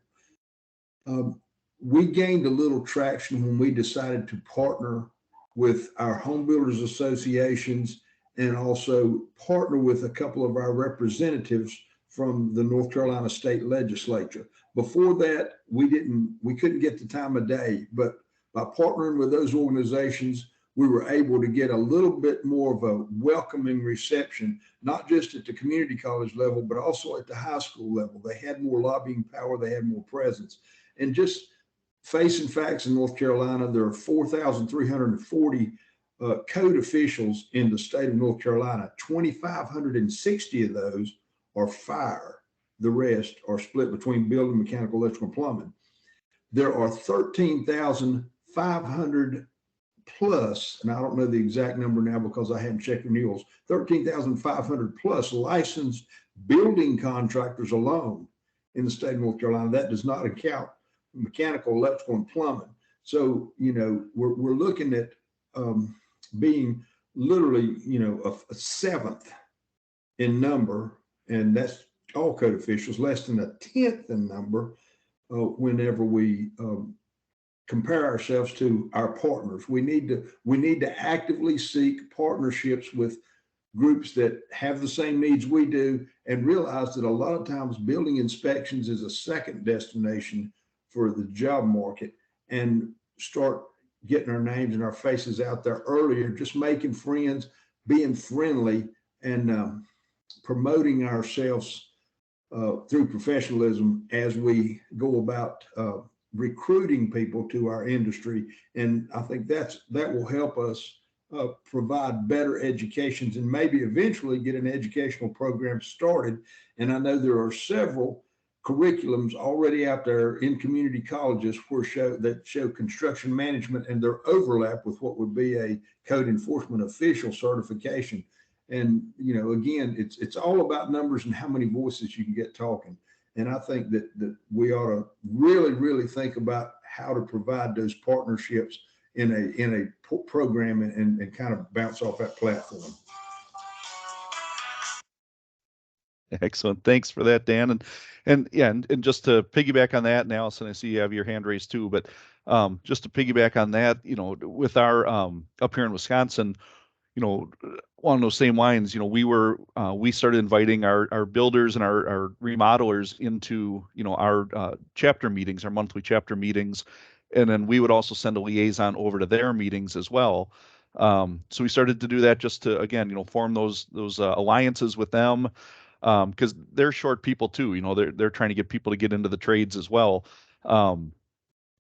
We gained a little traction when we decided to partner with our home builders associations and also partner with a couple of our representatives from the North Carolina State Legislature. Before that, we couldn't get the time of day, but by partnering with those organizations, we were able to get a little bit more of a welcoming reception, not just at the community college level, but also at the high school level. They had more lobbying power, they had more presence. And just facing facts in North Carolina, there are 4,340 code officials in the state of North Carolina. 2,560 of those are fire. The rest are split between building, mechanical, electrical, and plumbing. There are 13,500 plus, and I don't know the exact number now because I hadn't checked renewals, 13,500 plus licensed building contractors alone in the state of North Carolina. That does not account mechanical, electrical, and plumbing. So, we're looking at being literally, a seventh in number, and that's all code officials, less than a tenth in number whenever we compare ourselves to our partners. We need to actively seek partnerships with groups that have the same needs we do, and realize that a lot of times building inspections is a second destination for the job market, and start getting our names and our faces out there earlier, just making friends, being friendly, and promoting ourselves through professionalism as we go about recruiting people to our industry. And I think that will help us provide better educations, and maybe eventually get an educational program started. And I know there are several curriculums already out there in community colleges that show construction management, and their overlap with what would be a code enforcement official certification. And, again, it's all about numbers and how many voices you can get talking. And I think that we ought to really, really think about how to provide those partnerships in a program, and kind of bounce off that platform. Excellent. Thanks for that, Dan. And just to piggyback on that, and Allison, I see you have your hand raised too, but just to piggyback on that, with our up here in Wisconsin, along those same lines, we started inviting our builders and our remodelers into, our chapter meetings, our monthly chapter meetings. And then we would also send a liaison over to their meetings as well. So we started to do that just to, again, form those alliances with them, because they're short people too. They're trying to get people to get into the trades as well. And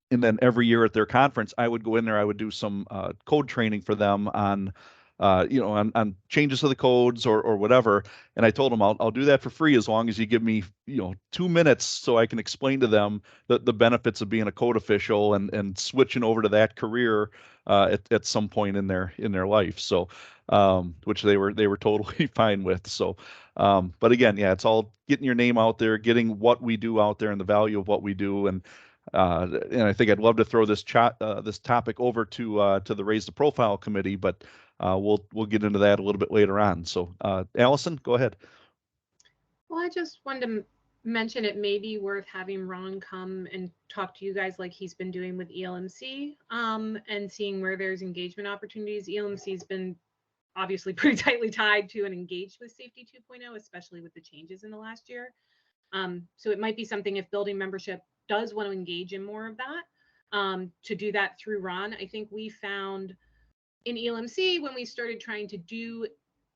then every year at their conference, I would go in there. I would do some code training for them on on changes to the codes or whatever. And I told them I'll do that for free as long as you give me 2 minutes so I can explain to them the benefits of being a code official and switching over to that career at some point in their life. So which they were totally fine with. So but again, yeah, it's all getting your name out there, getting what we do out there and the value of what we do. And I think I'd love to throw this topic over to the Raise the Profile Committee, but we'll get into that a little bit later on. So Allison, go ahead. Well, I just wanted to mention it may be worth having Ron come and talk to you guys like he's been doing with ELMC, and seeing where there's engagement opportunities. ELMC has been obviously pretty tightly tied to and engaged with Safety 2.0, especially with the changes in the last year. So it might be something, if building membership does want to engage in more of that, to do that through Ron. I think we found in ELMC, when we started trying to do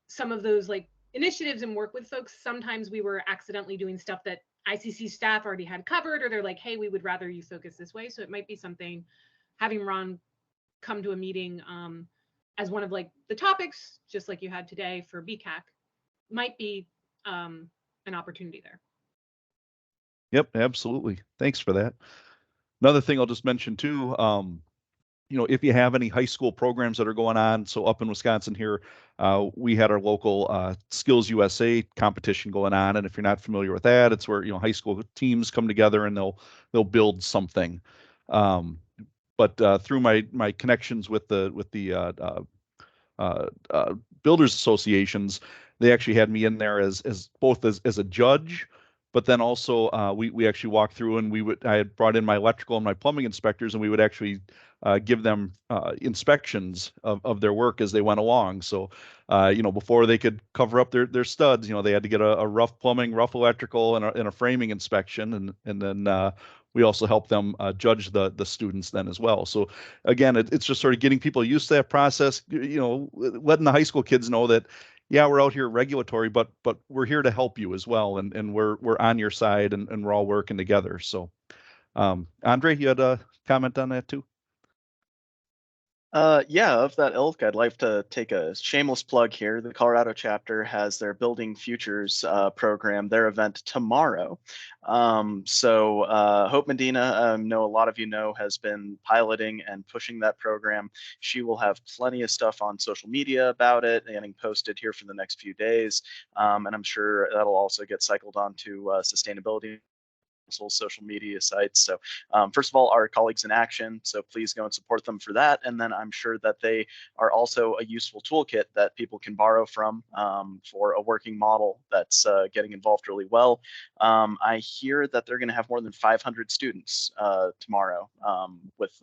some of those like initiatives and work with folks, sometimes we were accidentally doing stuff that ICC staff already had covered, or they're like, hey, we would rather you focus this way. So it might be something, having Ron come to a meeting as one of like the topics, just like you had today for BCAC, might be an opportunity there. Yep, absolutely. Thanks for that. Another thing I'll just mention too, if you have any high school programs that are going on, so up in Wisconsin here, we had our local Skills USA competition going on, and if you're not familiar with that, it's where high school teams come together and they'll build something. But through my connections with the builders associations, they actually had me in there as both as a judge. But then also we actually walked through, and I had brought in my electrical and my plumbing inspectors, and we would actually give them inspections of their work as they went along. So before they could cover up their studs, they had to get a rough plumbing, rough electrical, and a framing inspection, and then we also help them judge the students then as well. So again, it's just sort of getting people used to that process, letting the high school kids know that, yeah, we're out here regulatory, but we're here to help you as well, and we're on your side, and we're all working together. So Andre, you had a comment on that too? Yeah, of that ilk, I'd like to take a shameless plug here. The Colorado chapter has their Building Futures program, their event tomorrow. So Hope Medina, know a lot of you know, has been piloting and pushing that program. She will have plenty of stuff on social media about it, getting posted here for the next few days. And I'm sure that'll also get cycled onto sustainability social media sites. So first of all, our colleagues in action. So please go and support them for that. And then I'm sure that they are also a useful toolkit that people can borrow from for a working model that's getting involved really well. I hear that they're going to have more than 500 students tomorrow with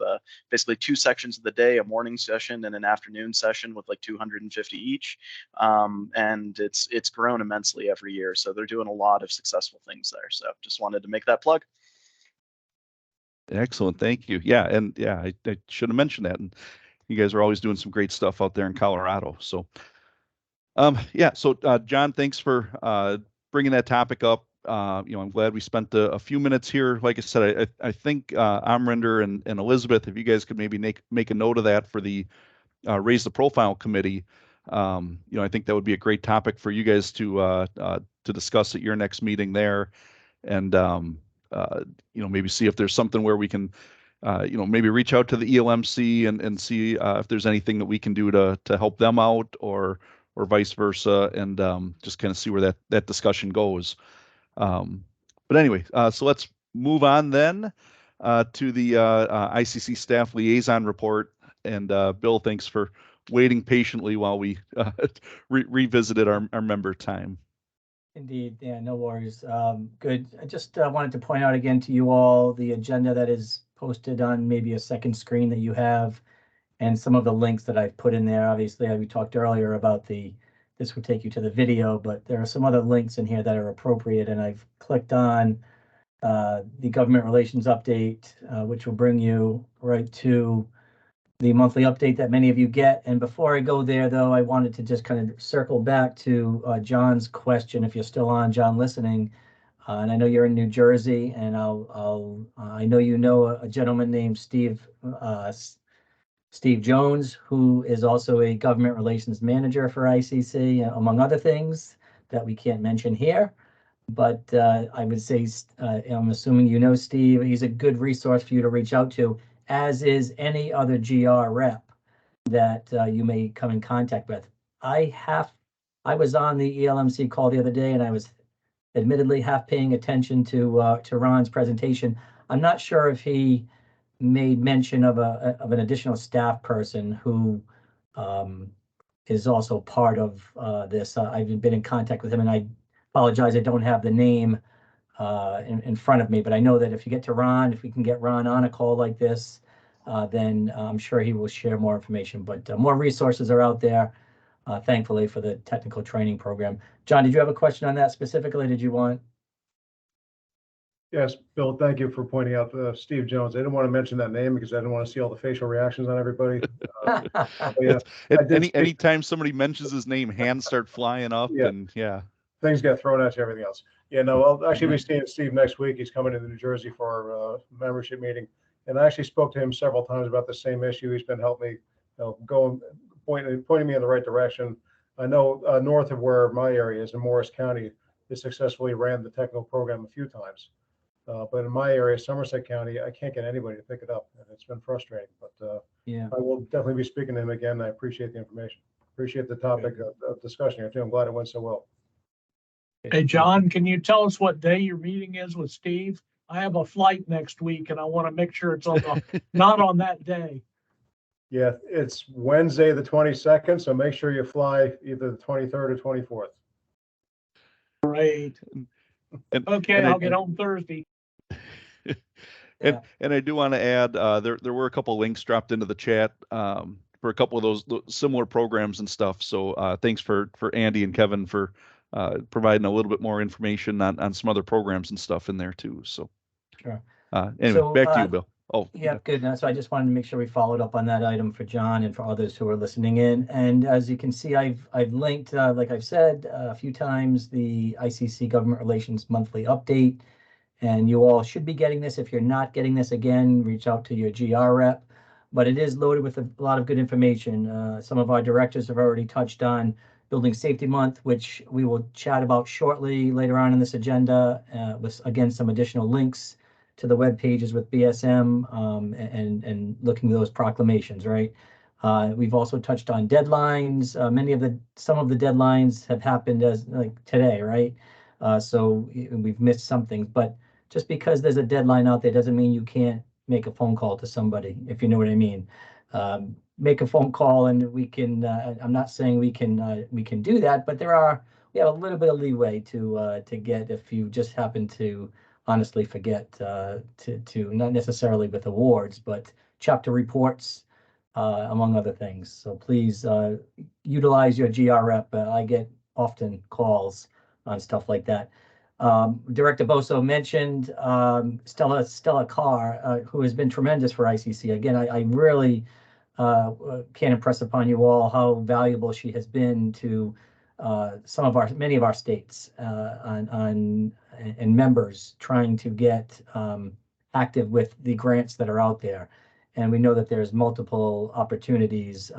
basically 2 sections of the day, a morning session and an afternoon session with like 250 each. And it's grown immensely every year. So they're doing a lot of successful things there. So just wanted to make that plug. Excellent. Thank you. Yeah. And yeah, I should have mentioned that. And you guys are always doing some great stuff out there in Colorado. So, yeah. So, John, thanks for bringing that topic up. I'm glad we spent a few minutes here. Like I said, I think Amrinder and Elizabeth, if you guys could maybe make a note of that for the Raise the Profile Committee. I think that would be a great topic for you guys to discuss at your next meeting there. And maybe see if there's something where we can, maybe reach out to the ELMC and see if there's anything that we can do to help them out, or vice versa, and just kind of see where that discussion goes. But anyway, so let's move on then to the ICC staff liaison report. And Bill, thanks for waiting patiently while we revisited our member time. Indeed, yeah, no worries. Good. I just wanted to point out again to you all the agenda that is posted on maybe a second screen that you have, and some of the links that I've put in there. Obviously, we talked earlier about this would take you to the video, but there are some other links in here that are appropriate, and I've clicked on the government relations update, which will bring you right to the monthly update that many of you get. And before I go there, though, I wanted to just kind of circle back to John's question, if you're still on, John, listening. And I know you're in New Jersey, and I know you know a gentleman named Steve Jones, who is also a government relations manager for ICC, among other things that we can't mention here. But I would say, I'm assuming you know Steve. He's a good resource for you to reach out to, as is any other GR rep that you may come in contact with. I was on the ELMC call the other day, and I was admittedly half paying attention to Ron's presentation. I'm not sure if he made mention of an additional staff person who is also part of this. I've been in contact with him, and I apologize, I don't have the name in front of me, but I know that if you get to Ron, if we can get Ron on a call like this, then I'm sure he will share more information. But more resources are out there, thankfully, for the technical training program. John, did you have a question on that specifically? Did you want? Yes, Bill, thank you for pointing out Steve Jones. I didn't want to mention that name because I didn't want to see all the facial reactions on everybody. Yeah, anytime somebody mentions his name, hands start flying up, and things get thrown at you, everything else. Yeah, no, I'll actually be seeing Steve next week. He's coming into New Jersey for our membership meeting. And I actually spoke to him several times about the same issue. He's been helping me, pointing me in the right direction. I know north of where my area is in Morris County, they successfully ran the technical program a few times. But in my area, Somerset County, I can't get anybody to pick it up, and it's been frustrating. But I will definitely be speaking to him again. I appreciate the information. Appreciate the topic of discussion here too. I'm glad it went so well. Hey, John, can you tell us what day your meeting is with Steve? I have a flight next week, and I want to make sure it's on not on that day. Yeah, it's Wednesday the 22nd, so make sure you fly either the 23rd or 24th. Great. Okay, I'll get home Thursday. And I do want to add, there were a couple of links dropped into the chat for a couple of those similar programs and stuff. So thanks for Andy and Kevin for providing a little bit more information on some other programs and stuff in there too. So sure. Anyway, so, back to you, Bill. Oh, yeah, good. So I just wanted to make sure we followed up on that item for John and for others who are listening in. And as you can see, I've linked, like I've said a few times, the ICC Government Relations Monthly Update. And you all should be getting this. If you're not getting this, again, reach out to your GR rep. But it is loaded with a lot of good information. Some of our directors have already touched on Building Safety Month, which we will chat about shortly later on in this agenda, with, again, some additional links to the web pages with BSM and looking at those proclamations, right? We've also touched on deadlines. Some of the deadlines have happened as like today, right? So we've missed some things, but just because there's a deadline out there doesn't mean you can't make a phone call to somebody, if you know what I mean. Make a phone call and we can, I'm not saying we can do that, but we have a little bit of leeway to get if you just happen to honestly forget to not necessarily with awards, but chapter reports, among other things. So please utilize your GR rep. I get often calls on stuff like that. Director Boso mentioned Stella Carr, who has been tremendous for ICC. Again, I really can't impress upon you all how valuable she has been to many of our states and members trying to get active with the grants that are out there. And we know that there's multiple opportunities.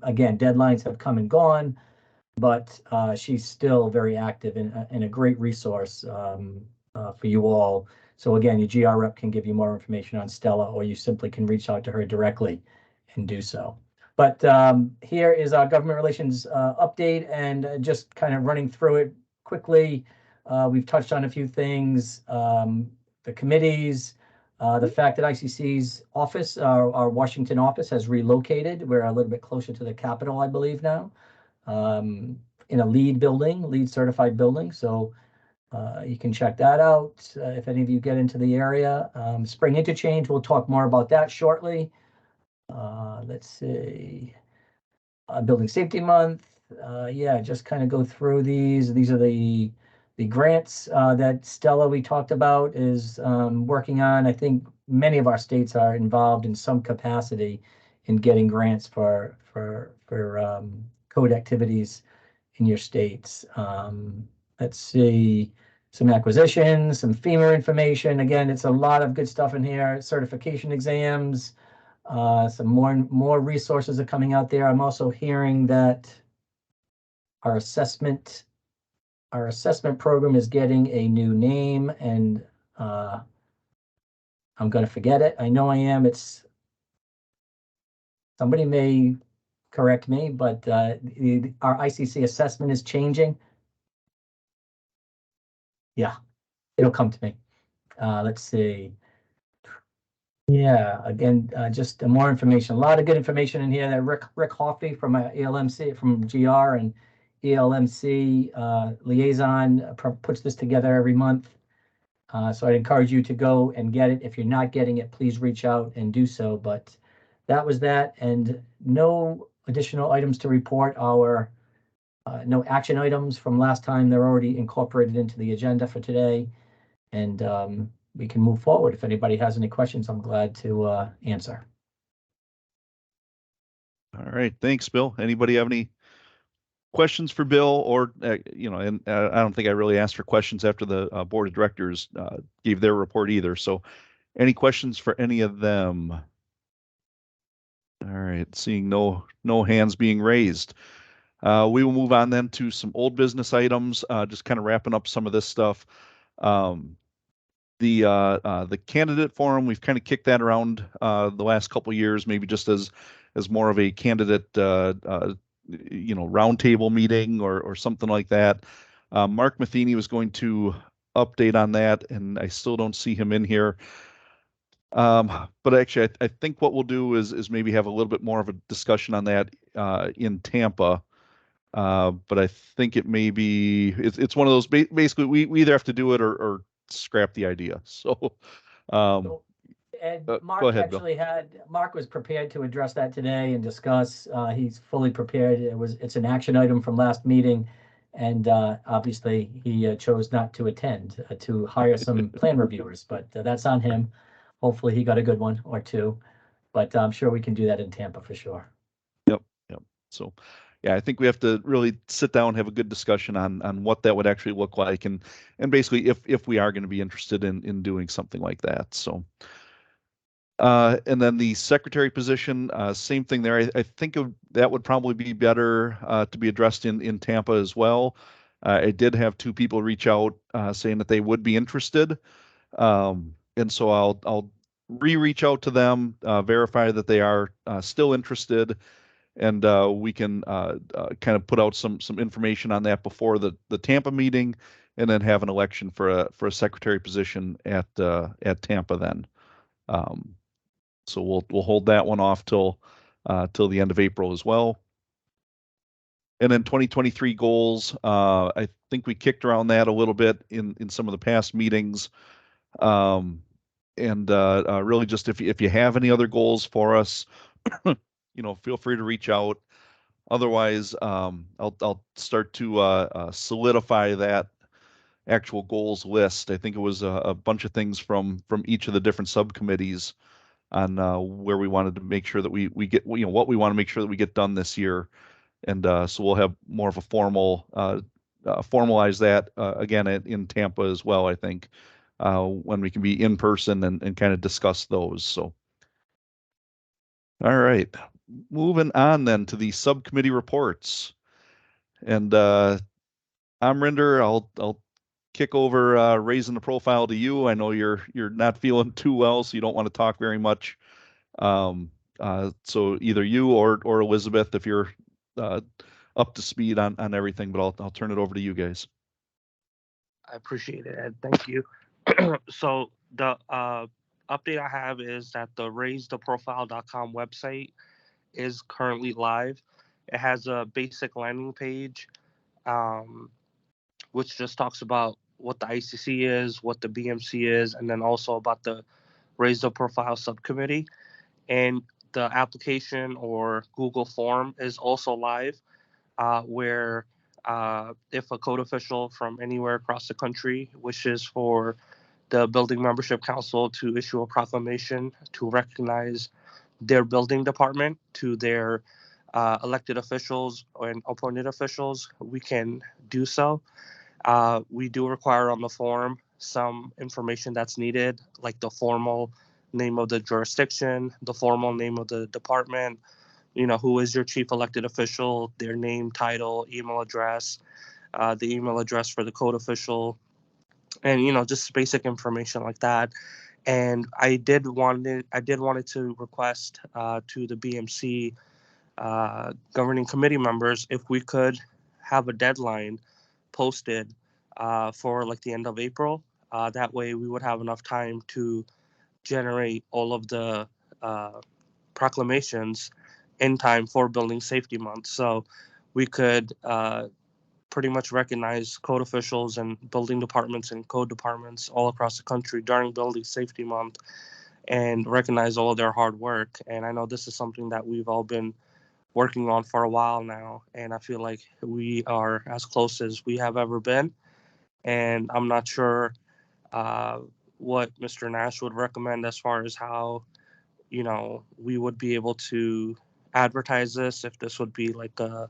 Again, deadlines have come and gone, but she's still very active and a great resource for you all. So again, your GR rep can give you more information on Stella, or you simply can reach out to her directly and do so. But here is our government relations update, and just kind of running through it quickly. We've touched on a few things, the committees, the fact that ICC's office, our Washington office, has relocated. We're a little bit closer to the Capitol, I believe now, in a LEED certified building. So you can check that out if any of you get into the area. Spring interchange, we'll talk more about that shortly. Let's see, Building Safety Month. Yeah, just kind of go through these. These are the grants that Stella, we talked about, is working on. I think many of our states are involved in some capacity in getting grants for code activities in your states. Let's see, some acquisitions, some FEMA information. Again, it's a lot of good stuff in here. Certification exams. Some more resources are coming out there. I'm also hearing that our assessment program is getting a new name, and I'm going to forget it. I know I am. Somebody may correct me, but our ICC assessment is changing. Yeah, it'll come to me. Let's see. Yeah, again, just more information. A lot of good information in here. That Rick Hoffey from ELMC, from GR and ELMC liaison, puts this together every month. So I'd encourage you to go and get it. If you're not getting it, please reach out and do so. But that was that, and no additional items to report. Our no action items from last time. They're already incorporated into the agenda for today, and we can move forward. If anybody has any questions, I'm glad to answer. All right, thanks, Bill. Anybody have any questions for Bill? Or and I don't think I really asked for questions after the board of directors gave their report either. So any questions for any of them? All right, seeing no hands being raised. We will move on then to some old business items, just kind of wrapping up some of this stuff. The candidate forum, we've kind of kicked that around the last couple of years, maybe just as more of a candidate roundtable meeting or something like that. Mark Matheny was going to update on that, and I still don't see him in here. But actually, I think what we'll do is maybe have a little bit more of a discussion on that in Tampa. But I think it may be it's one of those basically we either have to do it or scrap the idea. So and Mark go ahead, actually Mark was prepared to address that today and discuss. He's fully prepared. It's an action item from last meeting, and obviously he chose not to attend to hire some plan reviewers, but that's on him. Hopefully he got a good one or two, but I'm sure we can do that in Tampa for sure. Yep. So yeah, I think we have to really sit down and have a good discussion on what that would actually look like, and basically if we are going to be interested in doing something like that. So and then the secretary position, same thing there. I think that would probably be better to be addressed in Tampa as well. I did have two people reach out saying that they would be interested, and so I'll reach out to them, verify that they are still interested, and we can kind of put out some information on that before the Tampa meeting, and then have an election for a secretary position at Tampa then. So we'll hold that one off till the end of April as well. And then 2023 goals, I think we kicked around that a little bit in some of the past meetings. And really just if you have any other goals for us, feel free to reach out. Otherwise, I'll start to solidify that actual goals list. I think it was a bunch of things from each of the different subcommittees on where we wanted to make sure that we get, what we want to make sure that we get done this year. And so we'll have more of a formalize that again in Tampa as well, I think, when we can be in person and kind of discuss those. So, all right, moving on then to the subcommittee reports. And Amrinder, I'll kick over raising the profile to you. I know you're not feeling too well, so you don't want to talk very much. So either you or Elizabeth, if you're up to speed on everything, but I'll turn it over to you guys. I appreciate it, Ed. Thank you. So the update I have is that the raisetheprofile.com website is currently live. It has a basic landing page, which just talks about what the ICC is, what the BMC is, and then also about the Raise the Profile subcommittee. And the application or Google form is also live, where if a code official from anywhere across the country wishes for the Building Membership Council to issue a proclamation to recognize their building department to their elected officials and appointed officials, we can do so. We do require on the form some information that's needed, like the formal name of the jurisdiction, the formal name of the department, who is your chief elected official, their name, title, email address, the email address for the code official, and just basic information like that. And I did wanted to request to the BMC Governing Committee members if we could have a deadline posted for like the end of April. That way we would have enough time to generate all of the proclamations in time for Building Safety Month. So we could pretty much recognize code officials and building departments and code departments all across the country during Building Safety Month and recognize all of their hard work. And I know this is something that we've all been working on for a while now, and I feel like we are as close as we have ever been. And I'm not sure what Mr. Nash would recommend as far as how, we would be able to advertise this, if this would be like a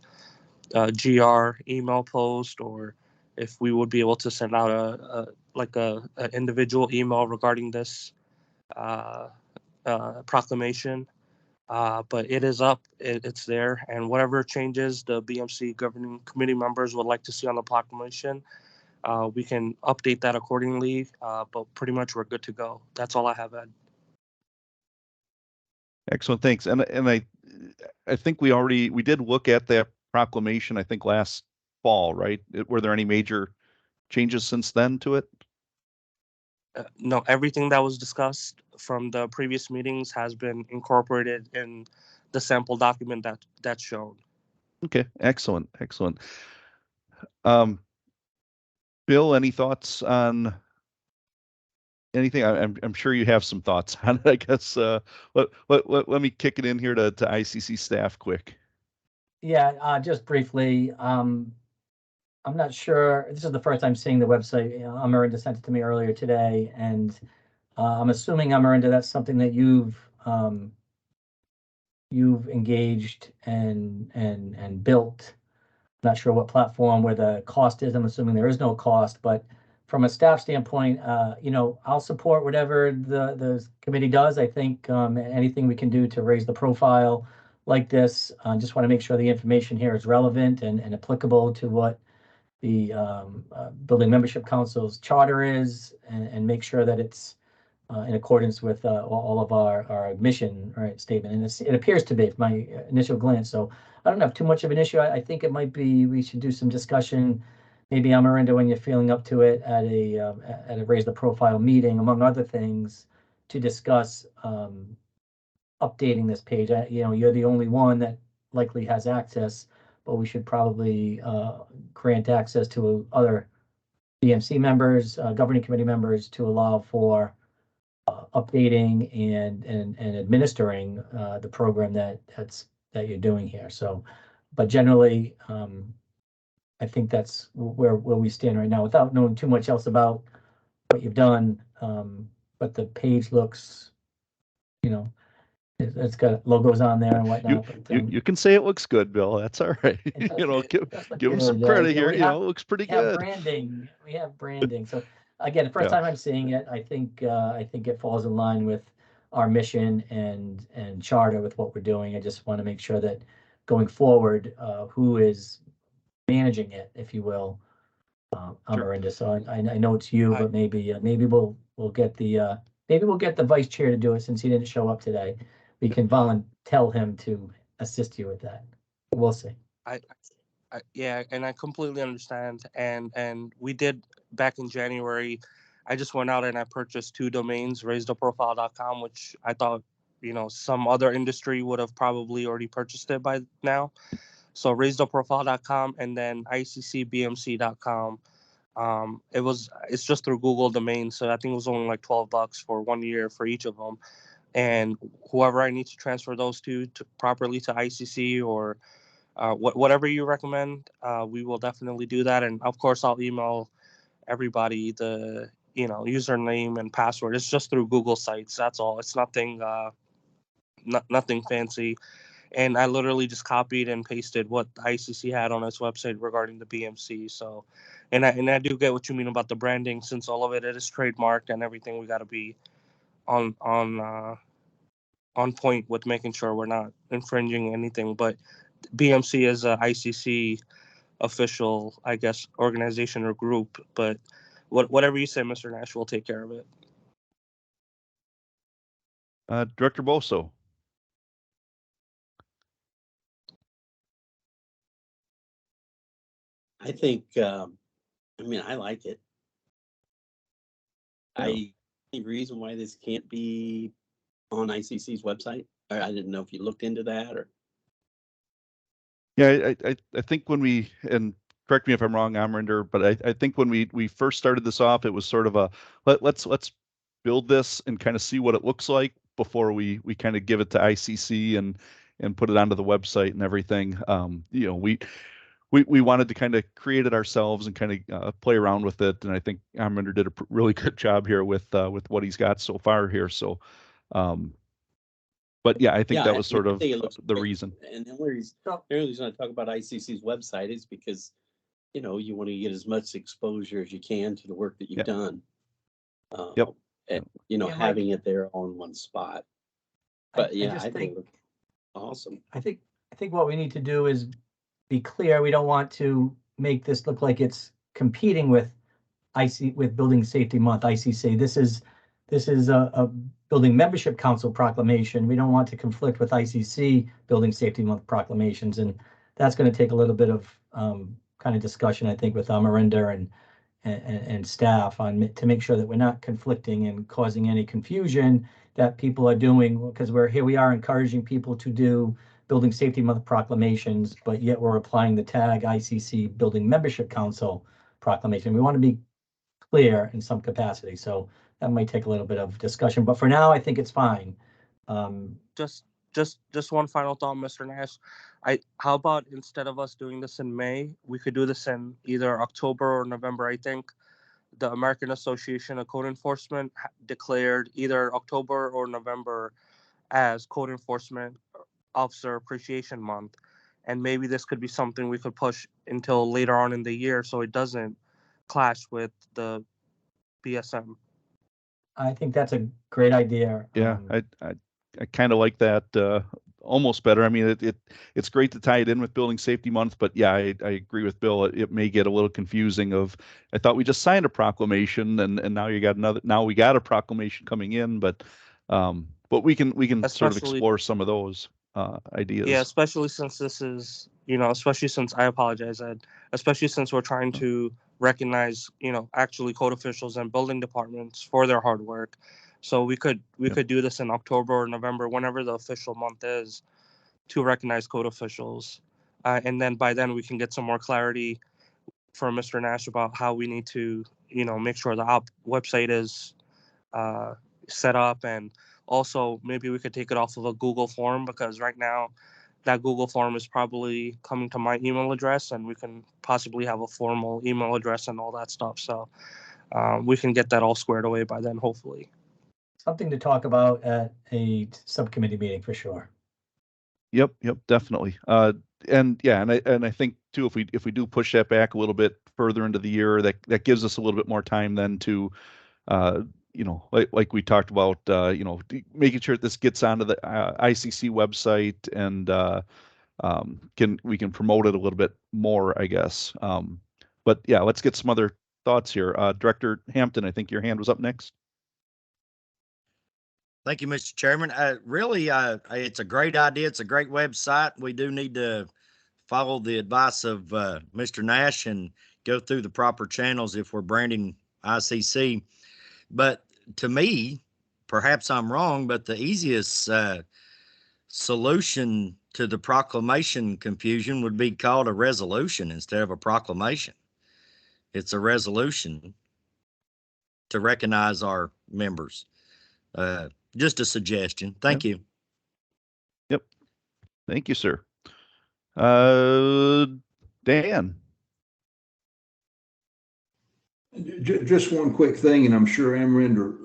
GR email post, or if we would be able to send out an individual email regarding this proclamation. But it is up, it's there, and whatever changes the BMC Governing Committee members would like to see on the proclamation, we can update that accordingly, but pretty much we're good to go. That's all I have, Ed. Excellent, thanks. And I think we did look at that proclamation, I think last fall, right? Were there any major changes since then to it? No, everything that was discussed from the previous meetings has been incorporated in the sample document that's shown. Okay, excellent. Bill, any thoughts on anything? I'm sure you have some thoughts on it. I guess let me kick it in here to ICC staff quick. Yeah, just briefly. I'm not sure. This is the first time seeing the website. Amarinda sent it to me earlier today, and I'm assuming, Amarinda, that's something that you've engaged and built. Not sure what platform, where the cost is. I'm assuming there is no cost, but from a staff standpoint, I'll support whatever the committee does. I think anything we can do to raise the profile like this, just want to make sure the information here is relevant and applicable to what the Building Membership Council's charter is, and make sure that it's in accordance with all of our mission, right, statement. And it appears to be, from my initial glance. So I don't have too much of an issue. I think it might be, we should do some discussion maybe Amarinda, when you're feeling up to it at a Raise the Profile meeting, among other things, to discuss updating this page. You're the only one that likely has access, but we should probably grant access to other BMC members, governing committee members, to allow for updating and administering the program that you're doing here. So, but generally, I think that's where we stand right now, without knowing too much else about what you've done. But the page looks, it's got logos on there and whatnot. You can say it looks good, Bill. That's all right. Give him some credit here. It looks pretty good. We have branding. So again, the first time I'm seeing it, I think it falls in line with our mission and charter with what we're doing. I just want to make sure that going forward, who is managing it, if you will, Amarinda. So I know it's you, but maybe we'll get the vice chair to do it, since he didn't show up today. We can tell him to assist you with that. We'll see. Yeah, and I completely understand. And we did back in January. I just went out and I purchased 2 domains, raisetheprofile.com, which I thought, some other industry would have probably already purchased it by now. So raisetheprofile.com and then iccbmc.com. It's just through Google domains, so I think it was only like $12 for 1 year for each of them. And whoever I need to transfer those to properly to ICC or whatever you recommend, we will definitely do that. And of course, I'll email everybody the username and password. It's just through Google Sites. That's all. It's nothing nothing fancy. And I literally just copied and pasted what the ICC had on its website regarding the BMC. So, and I do get what you mean about the branding, since all of it is trademarked and everything. We got to be on point with making sure we're not infringing anything. But BMC is a ICC official, I guess, organization or group. But whatever you say, Mr. Nash, we'll take care of it. Director Boso. I think, I like it. Any reason why this can't be on ICC's website? I didn't know if you looked into that or. Yeah, I think when we, and correct me if I'm wrong, Amrinder, but I think when we first started this off, it was sort of a let's build this and kind of see what it looks like before we kind of give it to ICC and put it onto the website and everything. We wanted to kind of create it ourselves and kind of play around with it, and I think Amrinder did a really good job here with what he's got so far here. So, but yeah, I think that was sort of the reason. And the only reason I talk about ICC's website is because, you want to get as much exposure as you can to the work that you've done. And, having it there on one spot. But I think awesome. I think what we need to do is be clear. We don't want to make this look like it's competing with Building Safety Month, ICC. This is a Building Membership Council proclamation. We don't want to conflict with ICC Building Safety Month proclamations, and that's going to take a little bit of kind of discussion, I think, with Amarinda and staff to make sure that we're not conflicting and causing any confusion that people are doing, because we are encouraging people to do Building Safety Month proclamations, but yet we're applying the tag ICC Building Membership Council proclamation. We want to be clear in some capacity, so that might take a little bit of discussion, but for now I think it's fine. Just one final thought, Mr. Nash. How about instead of us doing this in May, we could do this in either October or November. I think the American Association of Code Enforcement declared either October or November as Code Enforcement Officer Appreciation Month, and maybe this could be something we could push until later on in the year so it doesn't clash with the BSM. I think that's a great idea. Yeah, I kind of like that almost better. I mean, it's great to tie it in with Building Safety Month, but yeah, I agree with Bill. It may get a little confusing. I thought we just signed a proclamation, and now we got a proclamation coming in, but we can sort of explore some of those ideas. Yeah, especially since this is, especially since I apologize, Ed, especially since we're trying to recognize, actually code officials and building departments for their hard work. So we could do this in October or November, whenever the official month is, to recognize code officials. And then by then we can get some more clarity from Mr. Nash about how we need to, make sure the website is set up. And also maybe we could take it off of a Google form, because right now that Google form is probably coming to my email address, and we can possibly have a formal email address and all that stuff. So we can get that all squared away by then, hopefully. Something to talk about at a subcommittee meeting for sure. Yep, definitely. And I think too, if we do push that back a little bit further into the year, that gives us a little bit more time then to, like we talked about, making sure this gets onto the ICC website, and we can promote it a little bit more, I guess. But yeah, let's get some other thoughts here. Director Hampton, I think your hand was up next. Thank you, Mr. Chairman. It's a great idea. It's a great website. We do need to follow the advice of Mr. Nash and go through the proper channels if we're branding ICC. But to me, perhaps I'm wrong, but the easiest solution to the proclamation confusion would be called a resolution instead of a proclamation. It's a resolution to recognize our members. Just a suggestion. Thank you. Yep. Thank you, sir. Dan. Just one quick thing, and I'm sure Amrinder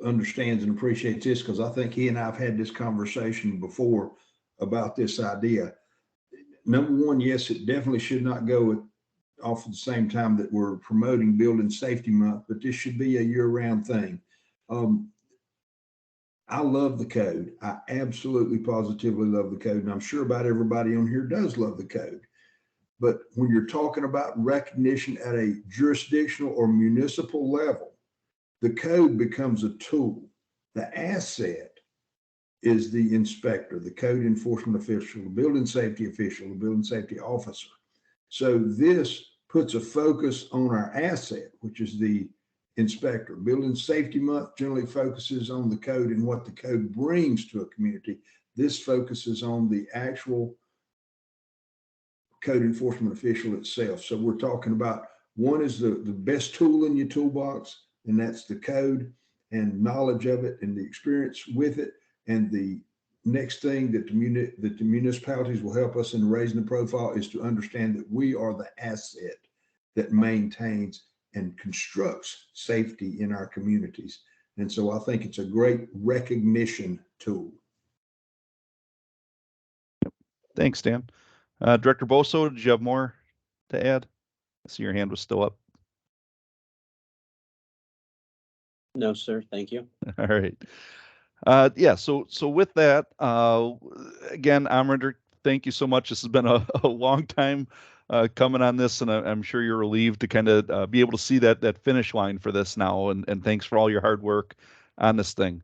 understands and appreciates this, because I think he and I have had this conversation before about this idea. Number one, yes, it definitely should not go off at the same time that we're promoting Building Safety Month, but this should be a year-round thing. I love the code. I absolutely positively love the code, and I'm sure about everybody on here does love the code. But when you're talking about recognition at a jurisdictional or municipal level, the code becomes a tool. The asset is the inspector, the code enforcement official, the building safety official, the building safety officer. So this puts a focus on our asset, which is the inspector. Building Safety Month generally focuses on the code and what the code brings to a community. This focuses on the actual code enforcement official itself. So we're talking about, one is the best tool in your toolbox, and that's the code and knowledge of it and the experience with it. And the next thing that the municipalities will help us in raising the profile is to understand that we are the asset that maintains and constructs safety in our communities. And so I think it's a great recognition tool. Thanks, Dan. Director Boso, did you have more to add? I see your hand was still up. No, sir. Thank you. All right. Yeah, so with that, again, Amrinder, thank you so much. This has been a long time coming on this, and I'm sure you're relieved to kind of be able to see that finish line for this now, and thanks for all your hard work on this thing.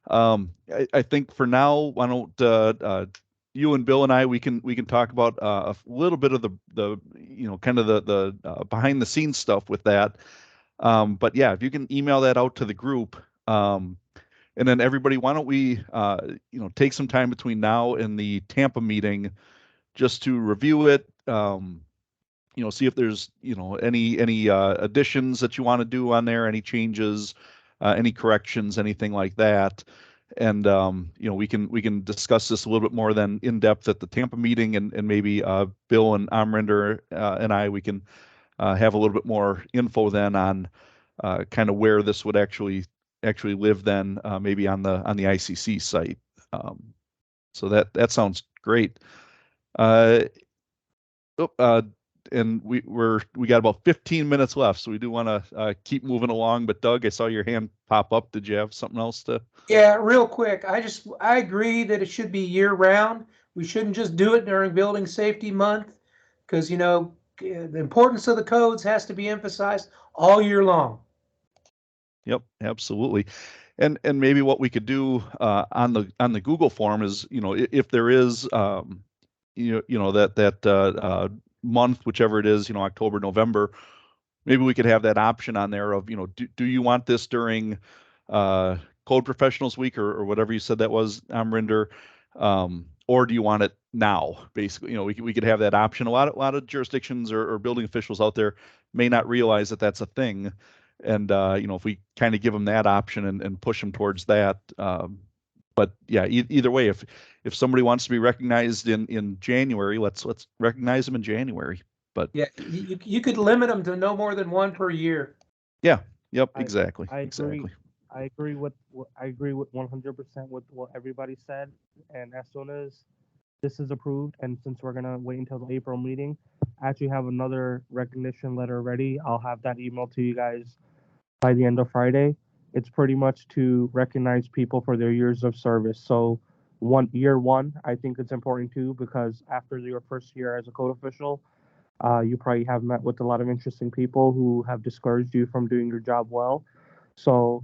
I think for now, why don't you and Bill and I, we can talk about a little bit of the kind of the behind the scenes stuff with that. But yeah, if you can email that out to the group, and then everybody, why don't we take some time between now and the Tampa meeting just to review it, see if there's any additions that you want to do on there, any changes, any corrections, anything like that. And we can discuss this a little bit more than in depth at the Tampa meeting, and maybe Bill and Amrinder and I, we can have a little bit more info then on kind of where this would actually live then, maybe on the ICC site. So that sounds great. And we got about 15 minutes left, so we do want to keep moving along. But Doug, I saw your hand pop up. Did you have something else to? Yeah, real quick. I agree that it should be year round. We shouldn't just do it during Building Safety Month, because the importance of the codes has to be emphasized all year long. Yep, absolutely. And maybe what we could do on the Google form is, if there is that month, whichever it is, October, November, maybe we could have that option on there of, do you want this during Code Professionals Week or whatever you said that was, Amrinder, or do you want it now? Basically, we could have that option. A lot of jurisdictions or building officials out there may not realize that that's a thing, and if we kind of give them that option and push them towards that. But yeah, either way, if somebody wants to be recognized in January, let's recognize them in January. But yeah, you could limit them to no more than one per year. Yeah. Yep. Exactly. I agree. Exactly. I agree with 100% with what everybody said. And as soon as this is approved, and since we're gonna wait until the April meeting, I actually have another recognition letter ready. I'll have that emailed to you guys by the end of Friday. It's pretty much to recognize people for their years of service. So year one, I think it's important too, because after your first year as a code official, you probably have met with a lot of interesting people who have discouraged you from doing your job well. So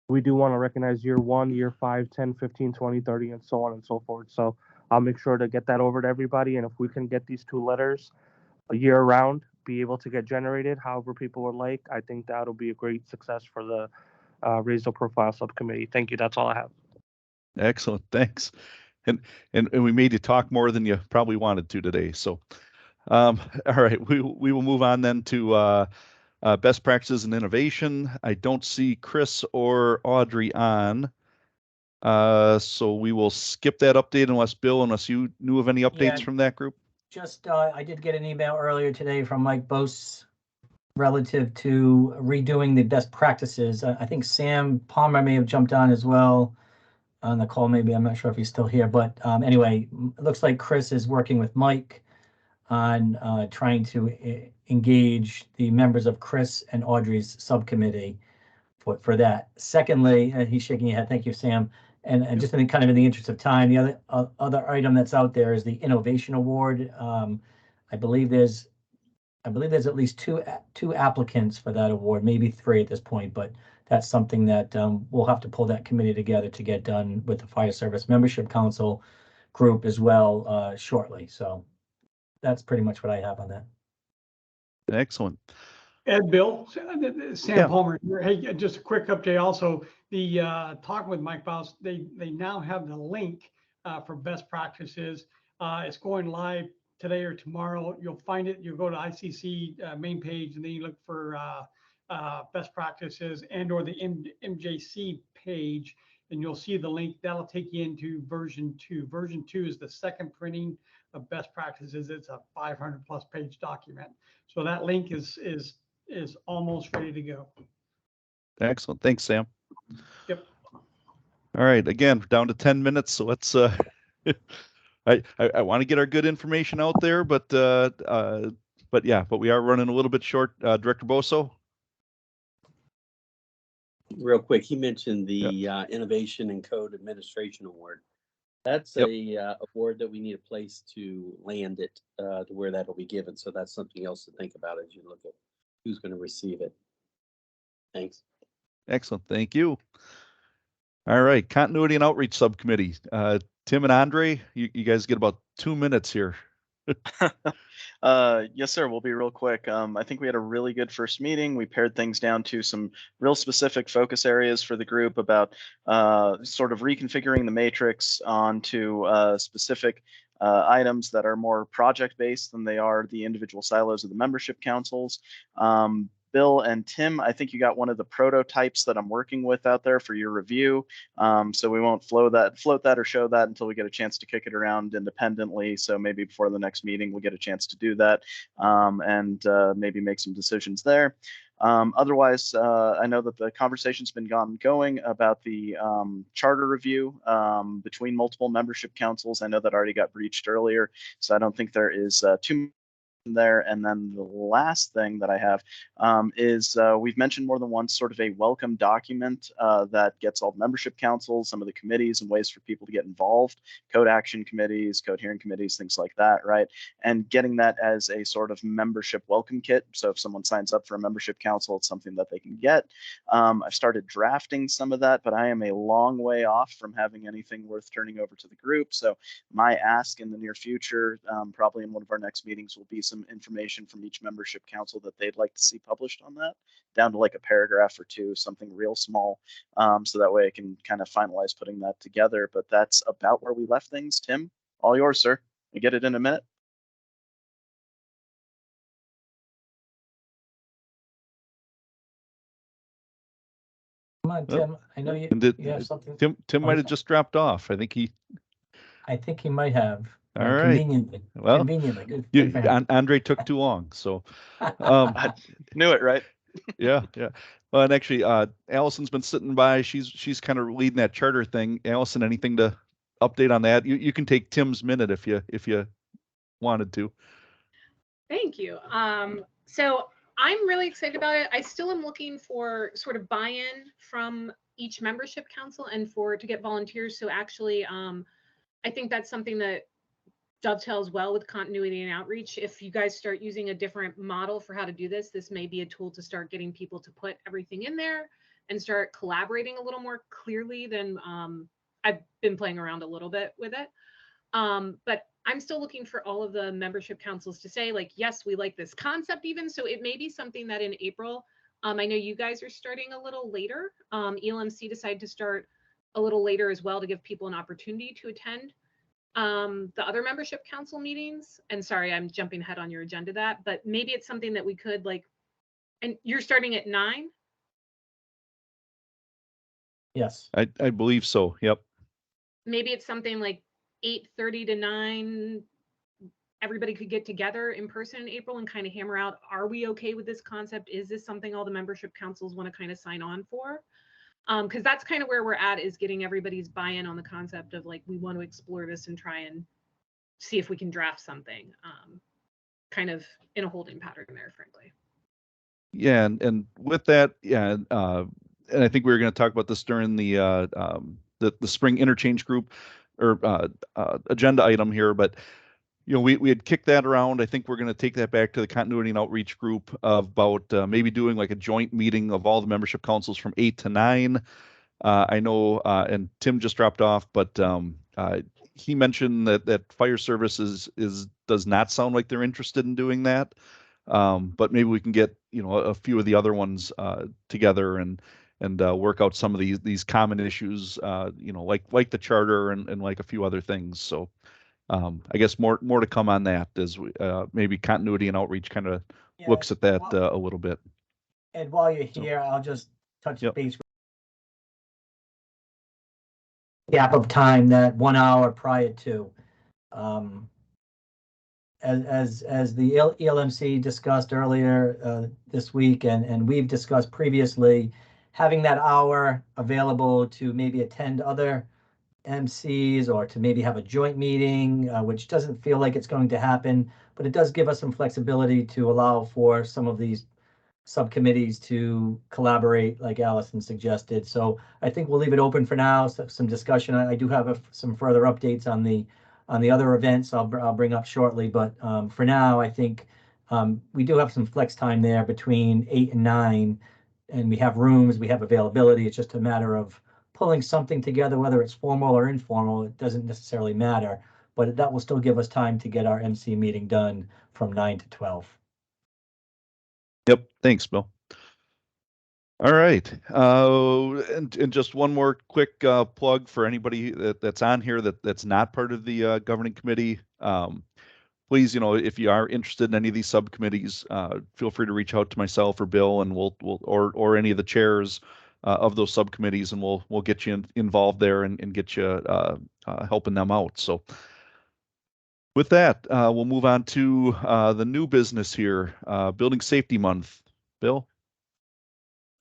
we do want to recognize year 1, year 5, 10, 15, 20, 30, and so on and so forth. So I'll make sure to get that over to everybody. And if we can get these 2 letters a year round, be able to get generated, however people would like, I think that'll be a great success for the Raise the Profile Subcommittee. Thank you. That's all I have. Excellent. Thanks. And we made you talk more than you probably wanted to today. So, all right, we will move on then to best practices and innovation. I don't see Chris or Audrey on. So we will skip that update unless you knew of any updates from that group. Just, I did get an email earlier today from Mike Bose relative to redoing the best practices. I think Sam Palmer may have jumped on as well on the call. Maybe, I'm not sure if he's still here, but anyway, it looks like Chris is working with Mike on trying to engage the members of Chris and Audrey's subcommittee for that. Secondly, he's shaking his head. Thank you, Sam. And just in the interest of time, the other item that's out there is the Innovation Award. I believe there's at least two applicants for that award, maybe 3 at this point, but that's something that we'll have to pull that committee together to get done with the Fire Service Membership Council group as well shortly. So that's pretty much what I have on that. Excellent. Ed, Bill, Sam Palmer here. Hey, just a quick update. Also, the talking with Mike Baus, they now have the link for best practices. It's going live today or tomorrow. You'll find it. You go to ICC main page, and then you look for best practices and/or the MJC page, and you'll see the link. That'll take you into version 2. Version 2 is the second printing of best practices. It's a 500+ page document. So that link is almost ready to go. Excellent. Thanks, Sam. Yep. All right. Again, down to 10 minutes. So let's, I want to get our good information out there, but we are running a little bit short. Director Boso. Real quick, he mentioned the Innovation and Code Administration Award. That's a award that we need a place to land it to where that'll be given. So that's something else to think about as you look at who's going to receive it. Thanks. Excellent. Thank you. All right. Continuity and Outreach Subcommittee. Tim and Andre, you guys get about 2 minutes here. Yes, sir. We'll be real quick. I think we had a really good first meeting. We pared things down to some real specific focus areas for the group about sort of reconfiguring the matrix onto specific items that are more project-based than they are the individual silos of the membership councils. Bill and Tim, I think you got one of the prototypes that I'm working with out there for your review. So we won't float that or show that until we get a chance to kick it around independently. So maybe before the next meeting, we'll get a chance to do that and maybe make some decisions there. Otherwise, I know that the conversation's been going about the charter review between multiple membership councils. I know that already got breached earlier, so I don't think there is too there. And then the last thing that I have is we've mentioned more than once sort of a welcome document that gets all the membership councils, some of the committees, and ways for people to get involved, code action committees, code hearing committees, things like that, right? And getting that as a sort of membership welcome kit. So if someone signs up for a membership council, it's something that they can get. I've started drafting some of that, but I am a long way off from having anything worth turning over to the group. So my ask in the near future, probably in one of our next meetings, will be some some information from each membership council that they'd like to see published on that, down to like a paragraph or two, something real small. So that way I can kind of finalize putting that together. But that's about where we left things. Tim, all yours, sir. We get it in a minute. Come on, Tim. I know you, you have something. Tim might have just dropped off. I think he might have. All right. Conveniently. Well, Conveniently. Good for him. Andre took too long, so I knew it, right? yeah. Well, and actually, Allison's been sitting by. She's kind of leading that charter thing. Allison, anything to update on that? You can take Tim's minute if you wanted to. Thank you. So I'm really excited about it. I still am looking for sort of buy-in from each membership council and to get volunteers. So actually, I think that's something that dovetails well with continuity and outreach. If you guys start using a different model for how to do this, this may be a tool to start getting people to put everything in there and start collaborating a little more clearly than I've been playing around a little bit with it. But I'm still looking for all of the membership councils to say, like, yes, we like this concept even. So it may be something that in April, I know you guys are starting a little later. ELMC decided to start a little later as well to give people an opportunity to attend the other membership council meetings. And sorry, I'm jumping ahead on your agenda that, but maybe it's something that we could like, and you're starting at 9? Yes. I believe so. Yep. Maybe it's something like 8:30 to 9. Everybody could get together in person in April and kind of hammer out, are we okay with this concept? Is this something all the membership councils want to kind of sign on for? Because that's kind of where we're at, is getting everybody's buy-in on the concept of like, we want to explore this and try and see if we can draft something kind of in a holding pattern there, frankly. Yeah, and with that, yeah, and I think we were going to talk about this during the spring interchange group or agenda item here, but you know, we had kicked that around. I think we're going to take that back to the continuity and outreach group about maybe doing like a joint meeting of all the membership councils from 8 to 9. I know, and Tim just dropped off, but he mentioned that fire service does not sound like they're interested in doing that. But maybe we can get, you know, a few of the other ones together and work out some of these common issues, you know, like the charter and like a few other things. So I guess more to come on that as maybe continuity and outreach kind of looks at that a little bit. And while you're here, I'll just touch base with gap of time, that 1 hour prior to. As the ELMC discussed earlier this week, and we've discussed previously, having that hour available to maybe attend other MCs or to maybe have a joint meeting, which doesn't feel like it's going to happen, but it does give us some flexibility to allow for some of these subcommittees to collaborate like Allison suggested. So I think we'll leave it open for now. So some discussion. I do have some further updates on the other events I'll bring up shortly, but for now, I think we do have some flex time there between 8 and 9, and we have rooms, we have availability. It's just a matter of pulling something together, whether it's formal or informal. It doesn't necessarily matter, but that will still give us time to get our MC meeting done from 9 to 12. Yep. Thanks, Bill. All right. And just one more quick plug for anybody that's on here that's not part of the governing committee. Please, you know, if you are interested in any of these subcommittees, feel free to reach out to myself or Bill, and we'll or any of the chairs of those subcommittees, and we'll get you involved there and get you helping them out. So with that, we'll move on to the new business here, Building Safety Month. Bill?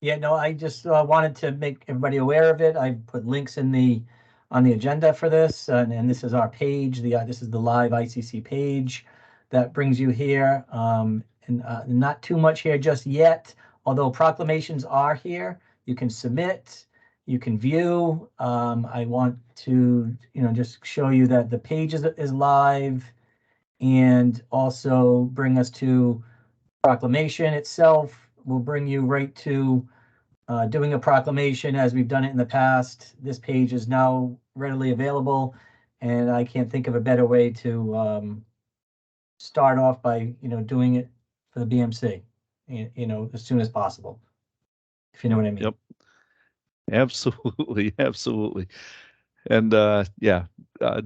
Yeah, no, I just wanted to make everybody aware of it. I put links on the agenda for this, and this is our page. This is the live ICC page that brings you here. And not too much here just yet, although proclamations are here. You can submit, you can view. I want to, you know, just show you that the page is live, and also bring us to proclamation itself. Will bring you right to doing a proclamation as we've done it in the past. This page is now readily available, and I can't think of a better way to start off by, doing it for the BMC, as soon as possible, if you know what I mean. Yep. Absolutely, absolutely. And yeah,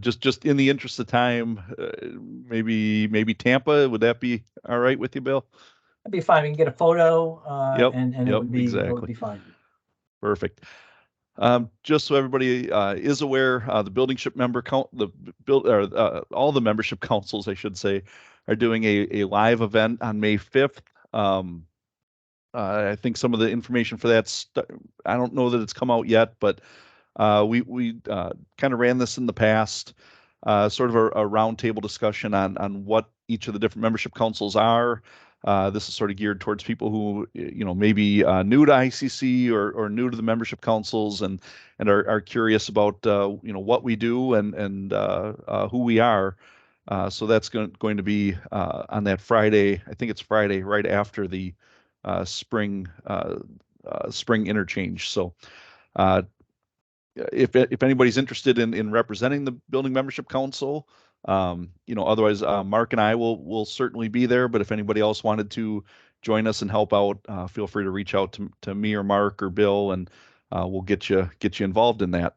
just in the interest of time, maybe Tampa, would that be all right with you, Bill? That'd be fine. We can get a photo, Yep, and it yep, would be, it exactly. would be fine. Perfect. Just so everybody is aware, the building ship member count, all the membership councils, I should say, are doing a live event on May 5th. I think some of the information for that, I don't know that it's come out yet, but we kind of ran this in the past, sort of a roundtable discussion on what each of the different membership councils are. This is sort of geared towards people who, maybe new to ICC or new to the membership councils and are curious about, what we do and who we are. So that's going to be on that Friday. I think it's Friday right after the spring interchange. So if anybody's interested in representing the building membership council, otherwise Mark and I will certainly be there. But if anybody else wanted to join us and help out, feel free to reach out to me or Mark or Bill, and we'll get you involved in that.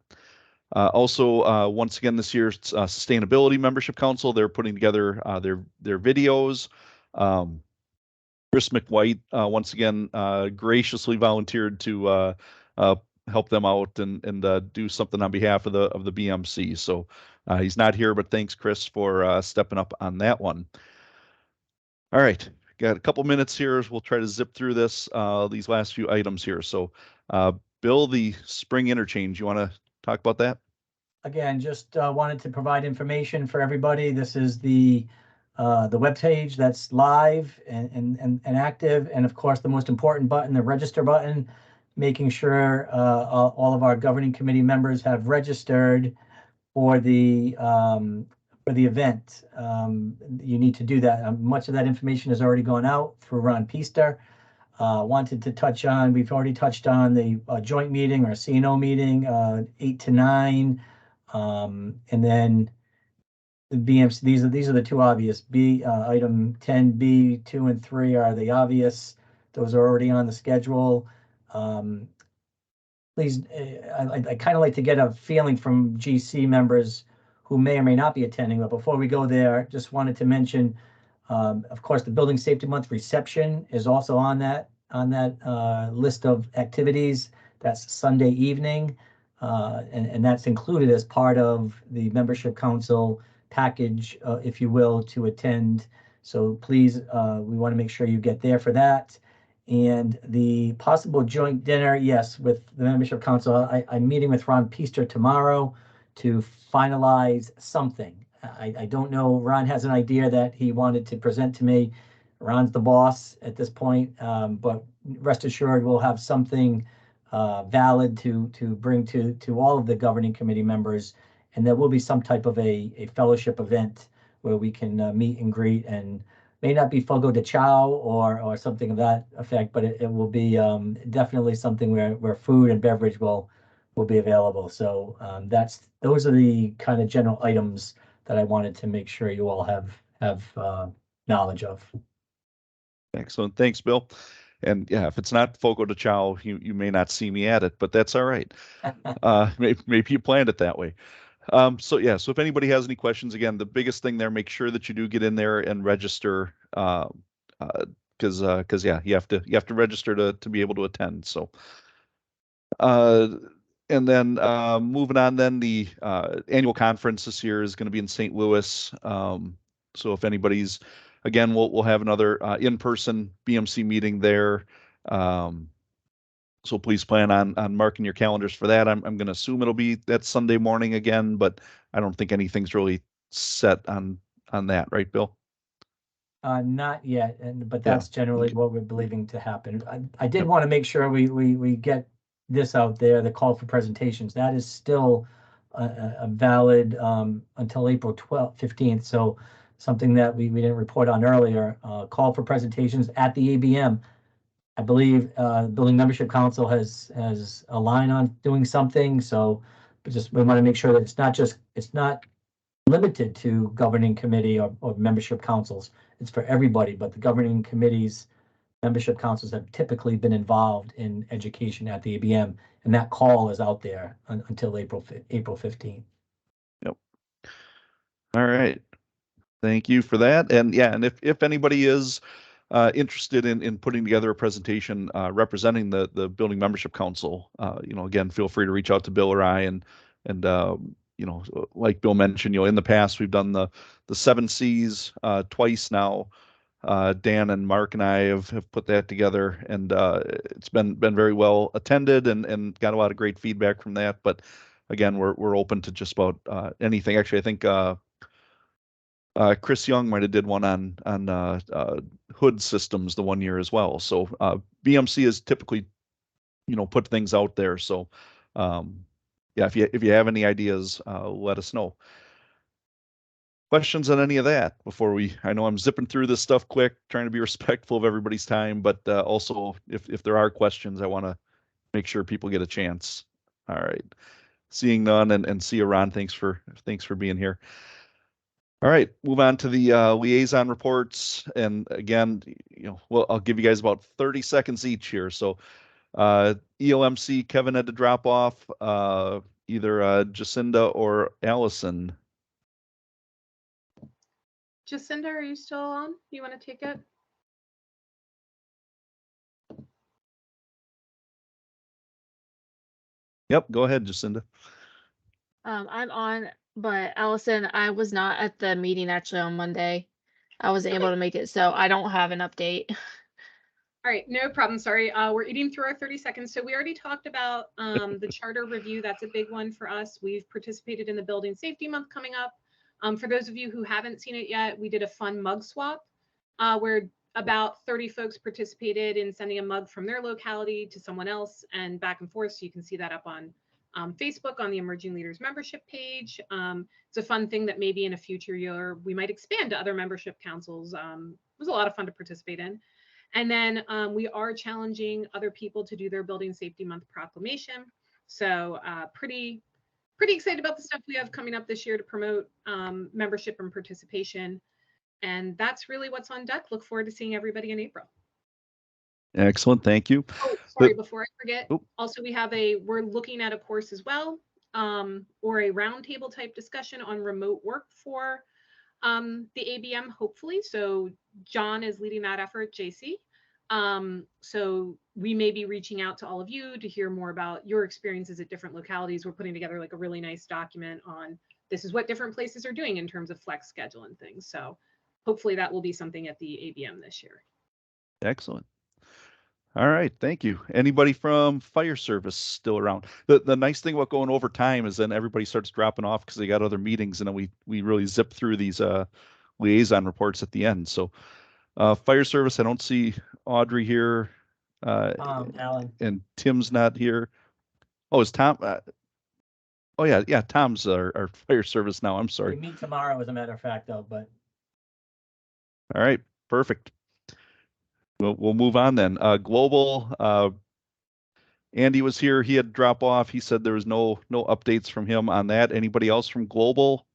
Also, once again, this year's Sustainability Membership Council, they're putting together their videos. Chris McWhite, once again, graciously volunteered to help them out and do something on behalf of the BMC. So he's not here, but thanks, Chris, for stepping up on that one. All right, got a couple minutes here. We'll try to zip through these last few items here. So, Bill, the spring interchange, you want to talk about that? Again, just wanted to provide information for everybody. This is the webpage that's live and active, and of course the most important button, the register button, making sure all of our governing committee members have registered for the event. You need to do that. Much of that information has already gone out through Ron Peaster. Wanted to touch on, we've already touched on the joint meeting or CNO meeting, 8 to 9. And then the BMC, these are the two obvious. Item 10B, 2 and 3 are the obvious. Those are already on the schedule. Please, I kind of like to get a feeling from GC members who may or may not be attending, but before we go there, just wanted to mention, of course, the Building Safety Month reception is also on that list of activities. That's Sunday evening, and that's included as part of the membership council package, if you will, to attend. So please, we want to make sure you get there for that. And the possible joint dinner, yes, with the membership council. I'm meeting with Ron Peaster tomorrow to finalize something. I don't know. Ron has an idea that he wanted to present to me. Ron's the boss at this point, but rest assured we'll have something valid to bring to all of the governing committee members, and there will be some type of a fellowship event where we can meet and greet, and may not be fogo de chao or something of that effect, but it will be definitely something where food and beverage will be available. So those are the kind of general items that I wanted to make sure you all have knowledge of. Excellent. Thanks, Bill. And yeah, if it's not fogo de chao, you may not see me at it, but that's all right. Maybe you planned it that way. So if anybody has any questions, again, the biggest thing there, make sure that you do get in there and register, because you have to register to be able to attend. So, and then moving on, then the annual conference this year is going to be in St. Louis. So if anybody's, again, we'll have another in-person BMC meeting there. So please plan on marking your calendars for that. I'm going to assume it'll be that Sunday morning again, but I don't think anything's really set on that, right, Bill? Not yet, but that's generally what we're believing to happen. I did want to make sure we get this out there, the call for presentations. That is still a valid until April 15th. So something that we didn't report on earlier, call for presentations at the ABM. I believe Building Membership Council has a line on doing something. So we want to make sure that it's not limited to governing committee or membership councils. It's for everybody, but the governing committees, membership councils have typically been involved in education at the ABM, and that call is out there until April 15th. Yep. All right. Thank you for that. And yeah, and if anybody is interested in putting together a presentation representing the building membership council, again, feel free to reach out to Bill or I. And like Bill mentioned, in the past we've done the 7 Cs twice now. Dan and Mark and I have put that together, and it's been very well attended and got a lot of great feedback from that. But again, we're open to just about anything. Actually, I think Chris Young might have did one on hood systems the one year as well. So BMC is typically, put things out there. So yeah, if you have any ideas, let us know. Questions on any of that before I know I'm zipping through this stuff quick, trying to be respectful of everybody's time, but also if there are questions, I want to make sure people get a chance. All right. Seeing none, and see you, Ron. Thanks for being here. All right, move on to the liaison reports. And again, well, I'll give you guys about 30 seconds each here. So ELMC, Kevin had to drop off, either Jacinda or Allison. Jacinda, are you still on? You want to take it? Yep, go ahead, Jacinda. I'm on, but Allison, I was not at the meeting actually on Monday. I wasn't able to make it, so I don't have an update. All right, no problem. Sorry, we're eating through our 30 seconds. So we already talked about the charter review. That's a big one for us. We've participated in the Building Safety Month coming up. For those of you who haven't seen it yet, we did a fun mug swap where about 30 folks participated in sending a mug from their locality to someone else and back and forth. So you can see that up on Facebook on the Emerging Leaders membership page. It's a fun thing that maybe in a future year we might expand to other membership councils. It was a lot of fun to participate in. And then we are challenging other people to do their Building Safety Month proclamation. So pretty excited about the stuff we have coming up this year to promote membership and participation. And that's really what's on deck. Look forward to seeing everybody in April. Excellent, thank you. Oh, sorry, before I forget, also we're looking at a course as well, or a roundtable type discussion on remote work for the ABM, hopefully. So John is leading that effort, JC. So we may be reaching out to all of you to hear more about your experiences at different localities. We're putting together like a really nice document on this is what different places are doing in terms of flex schedule and things. So hopefully that will be something at the ABM this year. Excellent. All right, thank you. Anybody from fire service still around? The nice thing about going over time is then everybody starts dropping off because they got other meetings, and then we really zip through these liaison reports at the end. So fire service, I don't see Audrey here. Alan. And Tim's not here. Oh, is Tom? Oh yeah, Tom's our fire service now. I'm sorry. We meet tomorrow, as a matter of fact, though. But all right, perfect. We'll move on then. Global. Andy was here. He had to drop off. He said there was no updates from him on that. Anybody else from Global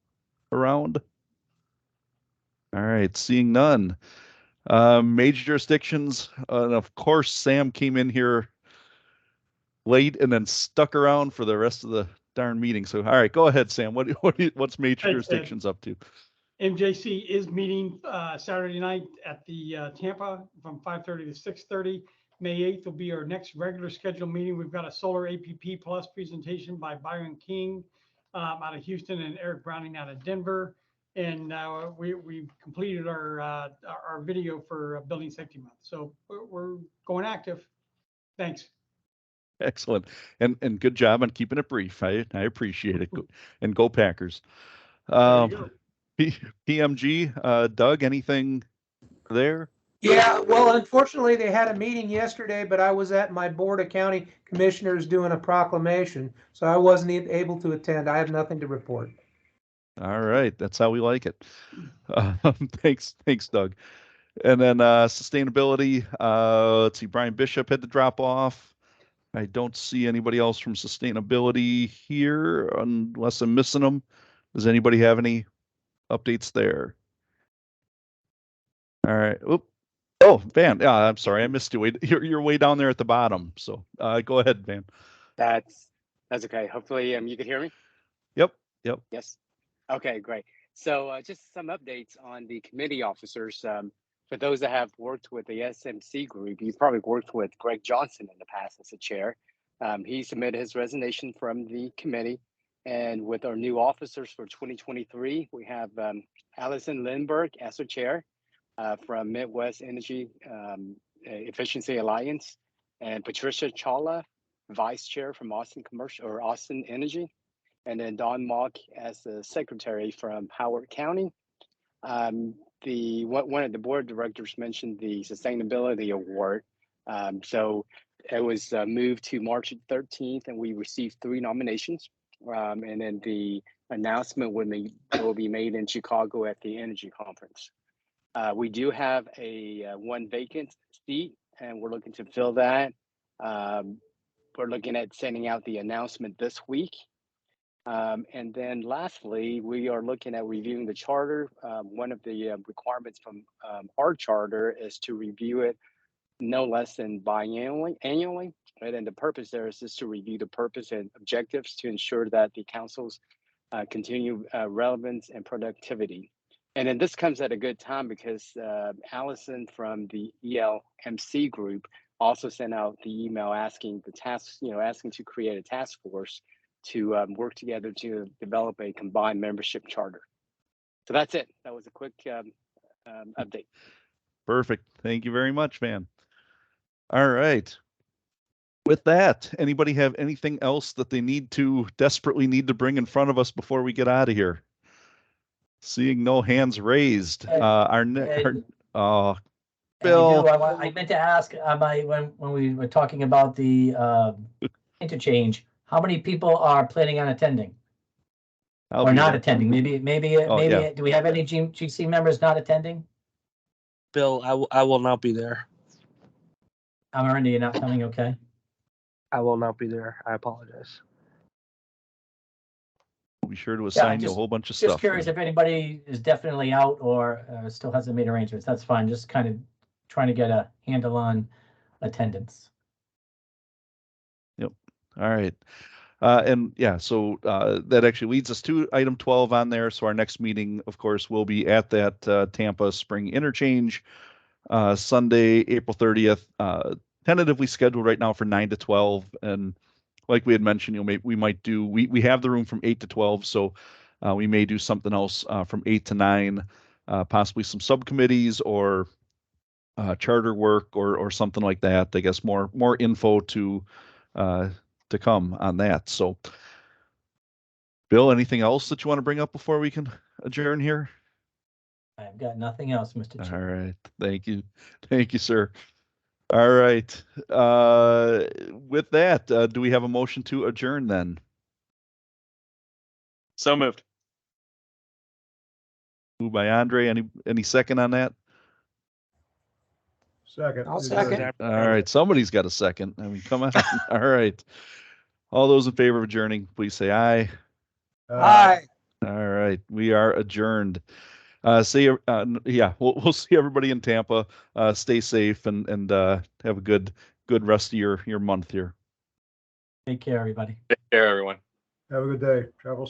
around? All right, seeing none. Major jurisdictions, and of course, Sam came in here late and then stuck around for the rest of the darn meeting. So, all right, go ahead, Sam. What's major jurisdictions up to? MJC is meeting Saturday night at the Tampa from 5:30 to 6:30. May 8th will be our next regular scheduled meeting. We've got a solar APP plus presentation by Byron King out of Houston and Eric Browning out of Denver. And we completed our video for Building Safety Month. So we're going active. Thanks. Excellent. And good job on keeping it brief. I appreciate it. And go Packers. PMG, Doug, anything there? Yeah, well, unfortunately, they had a meeting yesterday, but I was at my Board of County Commissioners doing a proclamation, so I wasn't able to attend. I have nothing to report. All right, that's how we like it. Thanks, Doug. And then sustainability. Let's see, Brian Bishop had to drop off. I don't see anybody else from sustainability here, unless I'm missing them. Does anybody have any updates there? All right. Oop. Oh, Van. Yeah, I'm sorry, I missed you. You're way down there at the bottom. So go ahead, Van. That's okay. Hopefully, you can hear me. Yep. Yes. Okay, great. So just some updates on the committee officers. For those that have worked with the SMC group, you've probably worked with Greg Johnson in the past as a chair. He submitted his resignation from the committee. And with our new officers for 2023, we have Allison Lindbergh as our chair from Midwest Energy Efficiency Alliance, and Patricia Chawla, vice chair from Austin Commercial or Austin Energy, and then Don Mock as the secretary from Howard County. One of the board directors mentioned the sustainability award. So it was moved to March 13th, and we received 3 nominations. And then the announcement will be made in Chicago at the Energy Conference. We do have a 1 vacant seat, and we're looking to fill that. We're looking at sending out the announcement this week. And then lastly, we are looking at reviewing the charter. One of the requirements from our charter is to review it no less than biannually. And then the purpose there is just to review the purpose and objectives to ensure that the council's continue relevance and productivity. And then this comes at a good time because Allison from the ELMC group also sent out the email asking asking to create a task force to work together to develop a combined membership charter. So that's it. That was a quick update. Perfect. Thank you very much, Van. All right. With that, anybody have anything else that they desperately need to bring in front of us before we get out of here? Seeing no hands raised. Bill. I meant to ask when we were talking about the interchange, how many people are planning on attending or not attending? Maybe. Yeah. Do we have any GC members not attending? Bill, I will not be there. Miranda, you're not coming, okay? I will not be there. I apologize. We'll be sure to assign you a whole bunch of stuff. Just curious if anybody is definitely out or still hasn't made arrangements. That's fine. Just kind of trying to get a handle on attendance. Yep. All right. And yeah, so that actually leads us to item 12 on there. So our next meeting, of course, will be at that Tampa Spring Interchange, Sunday, April 30th, tentatively scheduled right now for 9 to 12. And like we had mentioned, we might do, we have the room from 8 to 12. So we may do something else from 8 to 9, possibly some subcommittees or charter work or something like that. I guess more info to come on that. So Bill, anything else that you want to bring up before we can adjourn here? I've got nothing else, Mr. Chair. All right. Thank you. Thank you, sir. All right. With that, do we have a motion to adjourn then? So moved. Moved by Andre. Any second on that? Second. I'll second. All right. Somebody's got a second. I mean, come on. All right. All those in favor of adjourning, please say aye. Aye. All right. We are adjourned. We'll see everybody in Tampa. Stay safe and have a good rest of your month here. Take care, everybody. Take care, everyone. Have a good day. Travel